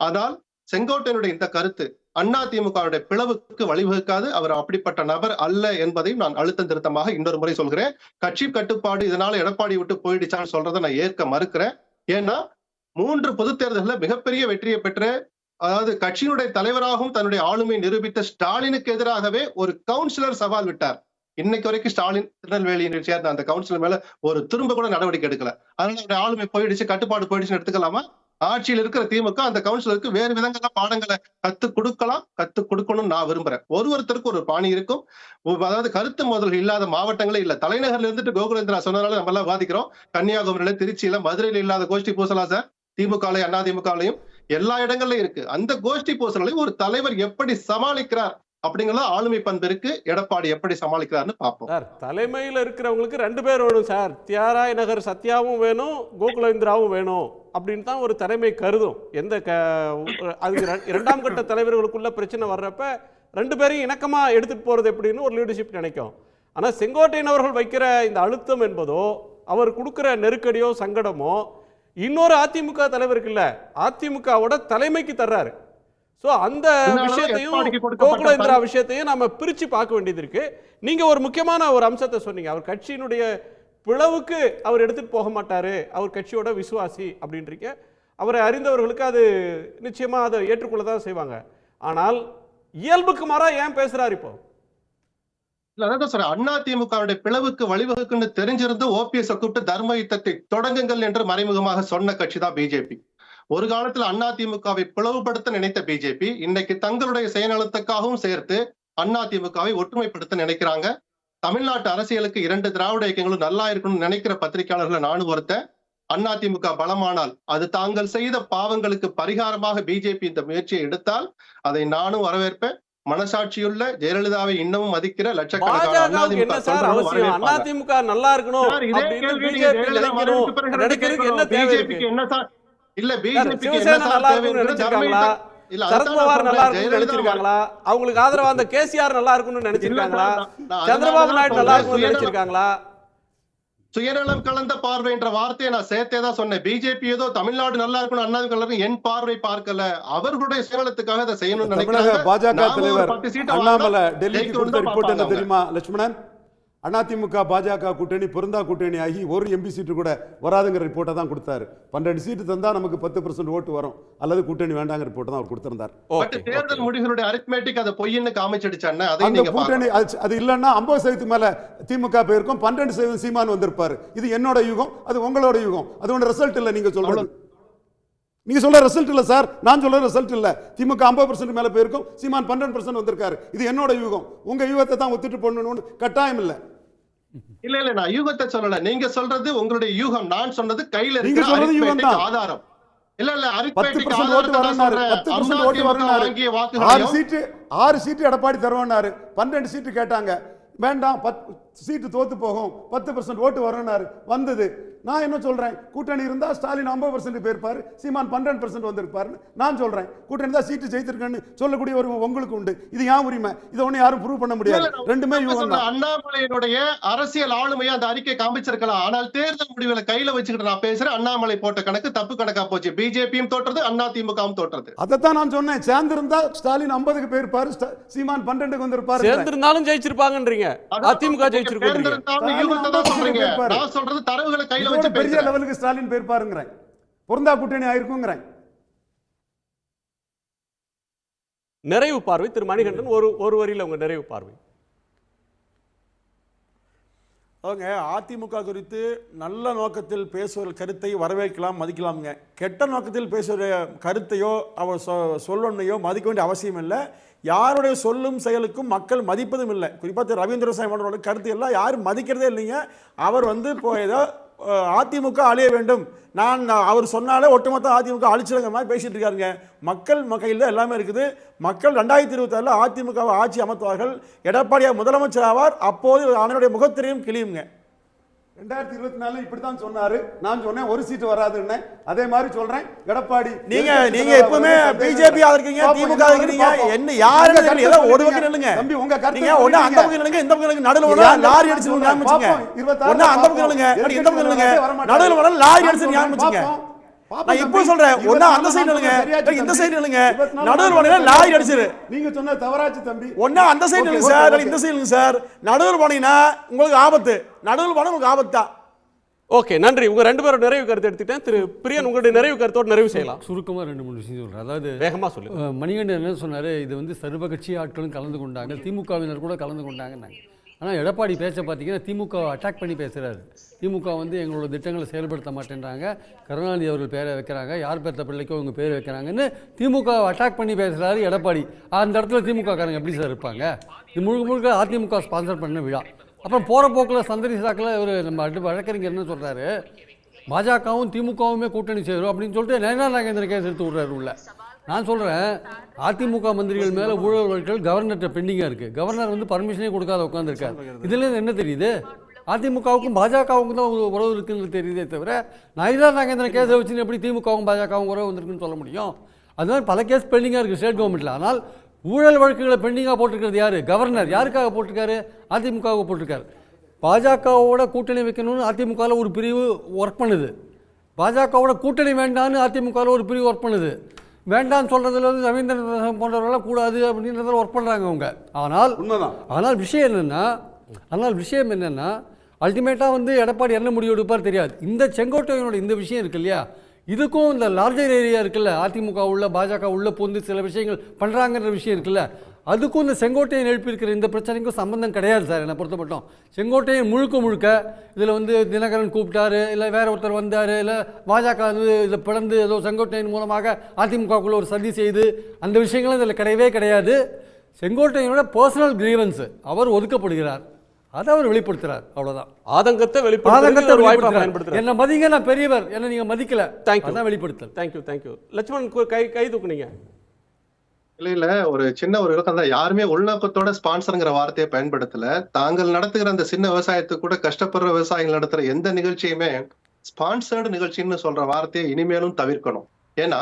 ஆனால் செங்கோட்டையனுடைய இந்த கருத்து அதிமுக பிளவுக்கு வழிவகுக்காது. அவர் அப்படிப்பட்ட நபர் அல்ல என்பதையும் நான் அழுத்தம் திருத்தமாக இன்னொரு முறை சொல்கிறேன். கட்சி கட்டுப்பாடு இதனால எடப்பாடி விட்டு போயிடுச்சான்னு சொல்றதை நான் ஏற்க மறுக்கிறேன். ஏன்னா 3 பொதுத் தேர்தலில் மிகப்பெரிய வெற்றியை பெற்ற, அதாவது கட்சியினுடைய தலைவராகவும் தன்னுடைய ஆளுமை நிரூபித்த ஸ்டாலினுக்கு எதிராகவே ஒரு கவுன்சிலர் சவால் விட்டார். இன்னைக்கு வரைக்கும் ஸ்டாலின் திருநெல்வேலியை சேர்ந்த அந்த கவுன்சிலர் மேல ஒரு திரும்ப கூட நடவடிக்கை எடுக்கல. அதனால அவருடைய ஆளுமை போயிடுச்சு, கட்டுப்பாடு போயிடுச்சுன்னு எடுத்துக்கலாமா? ஆட்சியில் இருக்கிற திமுக அந்த கவுன்சிலருக்கு வேறு விதங்கள பாடங்களை கத்துக் கொடுக்கணும்னு நான் விரும்புறேன். ஒருத்தருக்கு ஒரு பாணி இருக்கும். அதாவது கருத்து மோதல்கள் இல்லாத மாவட்டங்களே இல்ல. தலைநகர்ல இருந்துட்டு கோகுலேந்திரா சொன்னதால நம்ம எல்லாம் வாதிக்கிறோம். கன்னியாகுமரியில, திருச்சியில, மதுரையில இல்லாத கோஷ்டி பூசலா சார்? திமுகலையும் அதிமுகலையும் எல்லா இடங்கள்லயும் இருக்கு. அந்த கோஷ்டி பூசலையும் ஒரு தலைவர் எப்படி சமாளிக்கிறார் அப்படிங்கிறத ஆளுமை பண்பு இருக்கு. எடப்பாடி எப்படி சமாளிக்கிறாருன்னு பார்ப்போம். சார், தலைமையில் இருக்கிறவங்களுக்கு 2 பேர் வேணும் சார். தியாகராய நகர் சத்யாவும் வேணும், கோகுலேந்திராவும் வேணும் அப்படின்னு தான் ஒரு தலைமை கருதும். அதுக்கு 2ஆம் கட்ட தலைவர்களுக்குள்ள பிரச்சனை வர்றப்ப 2 பேரையும் இணக்கமா எடுத்துட்டு போறது எப்படின்னு ஒரு லீடர்ஷிப் நினைக்கும். ஆனா செங்கோட்டையன் அவர்கள் வைக்கிற இந்த அழுத்தம் என்பதோ, அவர் கொடுக்கிற நெருக்கடியோ சங்கடமோ இன்னொரு அதிமுக தலைவருக்கு இல்ல, அதிமுகவோட தலைமைக்கு தர்றாரு. ஸோ அந்த விஷயத்தையும் கோகுலேந்திரா விஷயத்தையும் நம்ம பிரிச்சு பார்க்க வேண்டியது இருக்கு. நீங்க ஒரு முக்கியமான ஒரு அம்சத்தை சொன்னீங்க, அவர் கட்சியினுடைய பிளவுக்கு அவர் எடுத்துட்டு போக மாட்டாரு, அவர் கட்சியோட விசுவாசி அப்படின்றீங்க. அவரை அறிந்தவர்களுக்கு அது நிச்சயமா அதை ஏற்றுக்கொள்ளதான் செய்வாங்க. ஆனால் இயல்புக்கு மாறா ஏன் பேசுறாரு இப்போ? இல்ல, அதான் சார், அதிமுகவுடைய பிளவுக்கு வழிவகுக்குன்னு தெரிஞ்சிருந்து ஓபிஎஸ் கூப்பிட்டு தர்ம யுத்தத்தை தொடங்குங்கள் என்று மறைமுகமாக சொன்ன கட்சி தான் பிஜேபி. ஒரு காலத்துல அதிமுகவை பிளவுபடுத்த நினைத்த பிஜேபி இன்னைக்கு தங்களுடைய சுயநலத்துக்காகவும் சேர்த்து அதிமுகவை ஒற்றுமைப்படுத்த நினைக்கிறாங்க. தமிழ்நாட்டு அரசியலுக்கு 2 திராவிட இயக்கங்களும் நல்லா இருக்கணும்னு நினைக்கிற பத்திரிகையாளர்களை நானும் ஒருத்தன். அதிமுக பலமானால் அது தாங்கள் செய்த பாவங்களுக்கு பரிகாரமாக பிஜேபி இந்த முயற்சியை எடுத்தால் அதை நானும் வரவேற்பேன். மனசாட்சியுள்ள ஜெயலலிதாவை இன்னமும் மதிக்கிற லட்சக்கணக்கான அதிமுக நல்லா இருக்கணும் இல்ல, பிஜேபிக்கு சரத்பவார் நல்லா இருக்கும்னு நினைச்சிருக்காங்களா? அவங்களுக்கு ஆதரவா அந்த கேசிஆர் நல்லா இருக்கும்னு நினைச்சிருக்காங்களா? சந்திரபாபு நாயுடு நல்லா இருக்கும்னு நினைச்சிருக்காங்களா? சுயநலம் கலந்த பார்வை என்ற வார்த்தையை நான் சேர்த்தே தான் சொன்னேன். பிஜேபி ஏதோ தமிழ்நாடு நல்லா இருக்கணும், அண்ணாதிமுக என் பார்வை பார்க்கல, அவர்களுடைய சுயநலத்துக்காக அதை செய்யணும்னு நினைக்கிறாங்க. பாஜக தலைவர் அண்ணாமலை டெல்லிக்கு கொடுத்த ரிப்போர்ட் என்ன தெரியுமா லட்சுமணன்? அதிமுக பாஜக கூட்டணி பொருந்தா கூட்டணி ஆகி ஒரு எம்பி சீட்டு கூட வராதுங்கிற ரிப்போர்ட்டை தான் கொடுத்தாரு. 12 சீட்டு தந்தா நமக்கு 10% ஓட்டு வரும், அல்லது கூட்டணி வேண்டாங்கிற ரிப்போர்ட் தான் அவர் கொடுத்திருந்தார். தேர்தல் முடிவுகளுடைய அரித்மெட்டிக் அதை பொய்ன்னு காமிச்சிடுச்சானே. அந்த கூட்டணி அது இல்லைன்னா 50% மேல திமுக போயிருக்கும், 12% சீமான் வந்திருப்பாரு. இது என்னோட யுகம், அது உங்களோட யுகம். அது ஒன்று ரிசல்ட் இல்லை. நீங்க சொல்றது நீங்க சொல்ற ரிசல்ட் இல்ல சார், நான் சொல்ற ரிசல்ட் இல்ல. திமுக 50% மேல போயிருக்கும், சீமான் 12% வந்திருக்காரு. இது என்னோட யுகம். உங்க யுகத்தை தான் ஒத்துட்டு போடணும்னு கட்டாயம் இல்ல. இல்ல, நான் யூகத்தை சொல்லல. நீங்க சொல்றது உங்களுடைய யூகம், நான் சொன்னது கையில நீங்க சொல்றது யுகம் தான். ஆதாரம் இல்ல. 10% ஓட்டு வரனாரு, 10% ஓட்டு வரனாரு. 6 சீட்டு எடப்பாடி தருவாரு, 12 சீட்டு கேட்டாங்க. வேண்டாம், 10 சீட்டு தோத்து போகும், 10% ஓட்டு வரனாரு, வந்தது. நான் என்ன சொல்றேன், கூட்டணி இருந்தா ஸ்டாலின் 50% போயிருப்பாரு, சீமான் 12% வந்திருப்பாரு. நான் சொல்றேன் கூட்டணி தான் சீட்டு ஜெயித்திருக்கேன்னு சொல்லக்கூடிய ஒரு உங்களுக்கு உண்டு. இது ஏன் உரிமை? இதை ஒண்ணு யாரும் ப்ரூவ் பண்ண முடியாது. ரெண்டுமே அண்ணாமலையினுடைய அரசியல் ஆளுமையை அந்த அறிக்கை காமிச்சிருக்கலாம். ஆனால் தேர்தல் முடிவுல கையில வச்சுக்கிட்டு நான் பேசுறேன். அண்ணாமலை போட்ட கணக்கு தப்பு கணக்கா போச்சு. பிஜேபியும் தோற்றது, அதிமுகவும் தோற்றது. அதைத்தான் நான் சொன்னேன். சேர்ந்திருந்தா ஸ்டாலின் 50க்கு போயிருப்பாரு, சீமான் 12க்கு வந்திருப்பாரு. சேர்ந்திருந்தாலும் ஜெயிச்சிருப்பாங்கன்றீங்க, அதிமுக ஜெயிச்சிருக்கோம். நான் சொல்றது தரவுகளை கையில பெரிய லெவலுக்கு ஸ்டாலின் பேர் பாருங்கிறேன், பொருந்தா கூட்டணி ஆயிருக்குங்கிறேன். நிறைவு பார்வை திரு மணிகண்டன், ஒரு வரியில உங்க நிறைவு பார்வை. அவங்க அதிமுக குறித்து நல்ல நோக்கத்தில் பேசுகிற கருத்தை வரவேற்கலாம், மதிக்கலாமுங்க. கெட்ட நோக்கத்தில் பேசுகிற கருத்தையோ அவர் சொல்லணுமையோ மதிக்க வேண்டிய அவசியம் இல்லை. யாருடைய சொல்லும் செயலுக்கும் மக்கள் மதிப்பதும் இல்லை. குறிப்பாக ரவீந்திர சாமியோட கருத்து எல்லாம் யாரும் மதிக்கிறதே இல்லைங்க. அவர் இப்போ ஏதோ அதிமுக அழிய வேண்டும், நான் அவர் சொன்னாலே ஒட்டுமொத்த அதிமுக அழிச்சிருங்க மாதிரி பேசிட்டு இருக்காருங்க. மக்கள் கையில் தான் எல்லாமே இருக்குது. மக்கள் 2026 அதிமுகவை ஆட்சி அமைத்துவார்கள். எடப்பாடியார் முதலமைச்சர் ஆவார். அப்போது அவனுடைய முகத்திரையும் கிளியுங்க. 2024 இப்படித்தான் சொன்னாரு. நான் சொன்னேன் ஒரு சீட்டு வராதுன்னு. அதே மாதிரி சொல்றேன். எடப்பாடி நீங்க எப்பவுமே பிஜேபி ஆதரிக்கிறீங்க, திமுக ஆதரிக்கிறீங்க. என்ன யாருன்னு தெரியல. ஏதோ ஒரு வகை நில்லுங்க தம்பி. உங்க கருத்து ஒண்ணு அந்த பக்கம் நில்லுங்க, இந்த பக்கம் நில்லுங்க. நடுவுல வர லாரி அடிச்சு ஞாபகம்ங்க. ஒண்ணு அந்த பக்கம் நில்லுங்க, இந்த பக்கம் நில்லுங்க. நடுவுல வர லாரி அடிச்சு ஞாபகம்ங்க. நான் இப்போ சொல்றேன், ஒண்ணு அந்த சைடு நில்லுங்க, இந்த சைடு நில்லுங்க. நடுவுல வர லாரி அடிச்சிரு. நீங்க சொன்ன தவறாச்சு தம்பி. ஒண்ணு அந்த சைடு நில்லுங்க சார், இந்த சைடு நில்லுங்க சார். நடுவுல போனீங்கன்னா உங்களுக்கு ஆபத்து. நடுவுல போனா உங்களுக்கு ஆபத்து தான். ஓகே, நன்றி. உங்க 2 பேரும் நிறைவு கருத்து எடுத்துட்டேன். திரு பிரியன், உங்களுடைய நிறைவு கருத்தோடு நிறைவு செய்யலாம். சுருக்கமாக 2-3 விஷயம் சொல்கிறேன். அதாவது வேகமாக சொல்லுங்க. மணிகண்டன் என்ன சொன்னார், இது சர்வ கட்சி ஆட்களும் கலந்து கொண்டாங்க, திமுகவினர் கூட கலந்து கொண்டாங்கன்னாங்க. ஆனால் எடப்பாடி பேச பார்த்தீங்கன்னா திமுக அட்டாக் பண்ணி பேசுகிறாரு. திமுக எங்களோட திட்டங்களை செயல்படுத்த மாட்டேன்றாங்க, கருணாநிதி அவர்கள் பேரை வைக்கிறாங்க, யார் பெற்ற பிள்ளைக்கோ அவங்க பேர் வைக்கிறாங்கன்னு திமுக அட்டாக் பண்ணி பேசுகிறாரு எடப்பாடி. அந்த இடத்துல திமுக காரங்க எப்படி சார் இருப்பாங்க? இது முழுக்க அதிமுக ஸ்பான்சர் பண்ண விழா. அப்புறம் போகிற போக்கில் சந்தரி சாக்கில் நம்ம வழக்கறிஞர் என்ன சொல்கிறாரு, பாஜகவும் திமுகவுமே கூட்டணி சேரும் அப்படின்னு சொல்லிட்டு நயனா நாகேந்திர கேஸ் எடுத்து விட்றாரு உள்ள. நான் சொல்கிறேன், அதிமுக மந்திரிகள் மேலே ஊழல் வழக்குகள் கவர்னர்கிட்ட பெண்டிங்காக இருக்குது. கவர்னர் வந்து பர்மிஷனே கொடுக்காத உட்காந்துருக்காரு. இதுலேருந்து என்ன தெரியுது? அதிமுகவுக்கும் பாஜகவுக்கும் தான் உறவு இருக்குன்னு தெரியுதே தவிர, நயினார் நாகேந்திரன் கேஸை வச்சு எப்படி திமுகவும் பாஜகவும் உறவு வந்திருக்குன்னு சொல்ல முடியும்? அது மாதிரி பல கேஸ் பெண்டிங்காக இருக்குது ஸ்டேட் கவர்மெண்ட்டில். ஆனால் ஊழல் வழக்குகளை பெண்டிங்காக போட்டிருக்கிறது யார்? கவர்னர். யாருக்காக போட்டிருக்காரு? அதிமுகவுக்கு போட்டிருக்காரு. பாஜகவோட கூட்டணி வைக்கணும்னு அதிமுகவில் ஒரு பிரிவு ஒர்க் பண்ணுது. பாஜகவோட கூட்டணி வேண்டான்னு அதிமுகவில் ஒரு பிரிவு ஒர்க் பண்ணுது. வேண்டான்னு சொல்கிறதுல வந்து ரவீந்திரன் போன்றவர்களாம் கூடாது அப்படின்றதில் ஒர்க் பண்ணுறாங்க அவங்க. ஆனால் விஷயம் என்னென்னா அல்டிமேட்டாக வந்து எடப்பாடி என்ன முடிவு எடுப்பார் தெரியாது. இந்த செங்கோட்டையனோட இந்த விஷயம் இருக்கு இல்லையா, இதுக்கும் இந்த லார்ஜர் ஏரியா இருக்குல்ல, அதிமுக உள்ள பாஜக உள்ள பொந்து சில விஷயங்கள் பண்ணுறாங்கிற விஷயம் இருக்குல்ல, அதுக்கும் இந்த செங்கோட்டையன் எழுப்பியிருக்கிற இந்த பிரச்சனைக்கும் சம்பந்தம் கிடையாது சார் என்னை பொறுத்த மட்டும். செங்கோட்டையன் முழுக்க இதில் வந்து தினகரன் கூப்பிட்டாரு, இல்லை வேற ஒருத்தர் வந்தார், இல்லை பாஜக வந்து இதை பிளந்து ஏதோ செங்கோட்டையன் மூலமாக அதிமுகக்குள்ள ஒரு சதி செய்து அந்த விஷயங்களும் இதில் கிடையவே கிடையாது. செங்கோட்டையனோட பர்சனல் கிரீவன்ஸ், அவர் ஒதுக்கப்படுகிறார், அதை அவர் வெளிப்படுத்துறார். அவ்வளவுதான். ஆதங்கத்தை வெளிப்படுத்துறார். என்ன மதிங்க, நான் பெரியவர், என்ன நீங்க மதிக்கல, அதான் வெளிப்படுத்தல். தேங்க்யூ. லட்சுமணன் கை தூக்குனீங்க. இல்ல ஒரு சின்ன ஒரு விளக்கம் தான். யாருமே உள்நோக்கத்தோட ஸ்பான்சர்ங்கிற வார்த்தையை பயன்படுத்தல. தாங்கள் நடத்துகிற அந்த சின்ன விவசாயத்துக்கு கூட கஷ்டப்படுற விவசாயிகள் நடத்துற எந்த நிகழ்ச்சியுமே ஸ்பான்சர்டு நிகழ்ச்சின்னு சொல்ற வார்த்தையை இனிமேலும் தவிர்க்கணும். ஏன்னா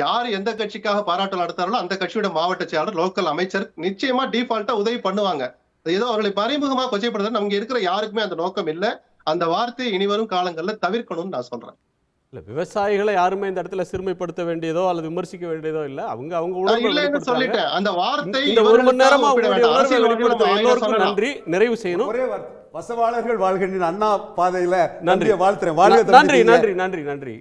யார் எந்த கட்சிக்காக பாராட்டு நடத்தாரோ அந்த கட்சியோட மாவட்ட செயலாளர், லோக்கல் அமைச்சர் நிச்சயமா டிஃபால்ட்டா உதவி பண்ணுவாங்க. ஏதோ அவர்களை மறைமுகமா கொச்சைப்படுறது நமக்கு இருக்கிற யாருக்குமே அந்த நோக்கம் இல்ல. அந்த வார்த்தையை இனிவரும் காலங்கள்ல தவிர்க்கணும்னு நான் சொல்றேன். இல்ல, விவசாயிகளை யாருமே இந்த இடத்துல சிறுமைப்படுத்த வேண்டியதோ அல்லது விமர்சிக்க வேண்டியதோ இல்ல. அவங்க சொல்லிட்டேன். அந்த வார்த்தை இந்த ஒரு மணி நேரமா எல்லோருக்கும் நன்றி. நிறைவு செய்யணும். ஒரே வார்த்தை, வசவாளர்கள் வாழ்கின்ற அண்ணா பாதையில நன்றி. வாழ்த்துறேன். நன்றி.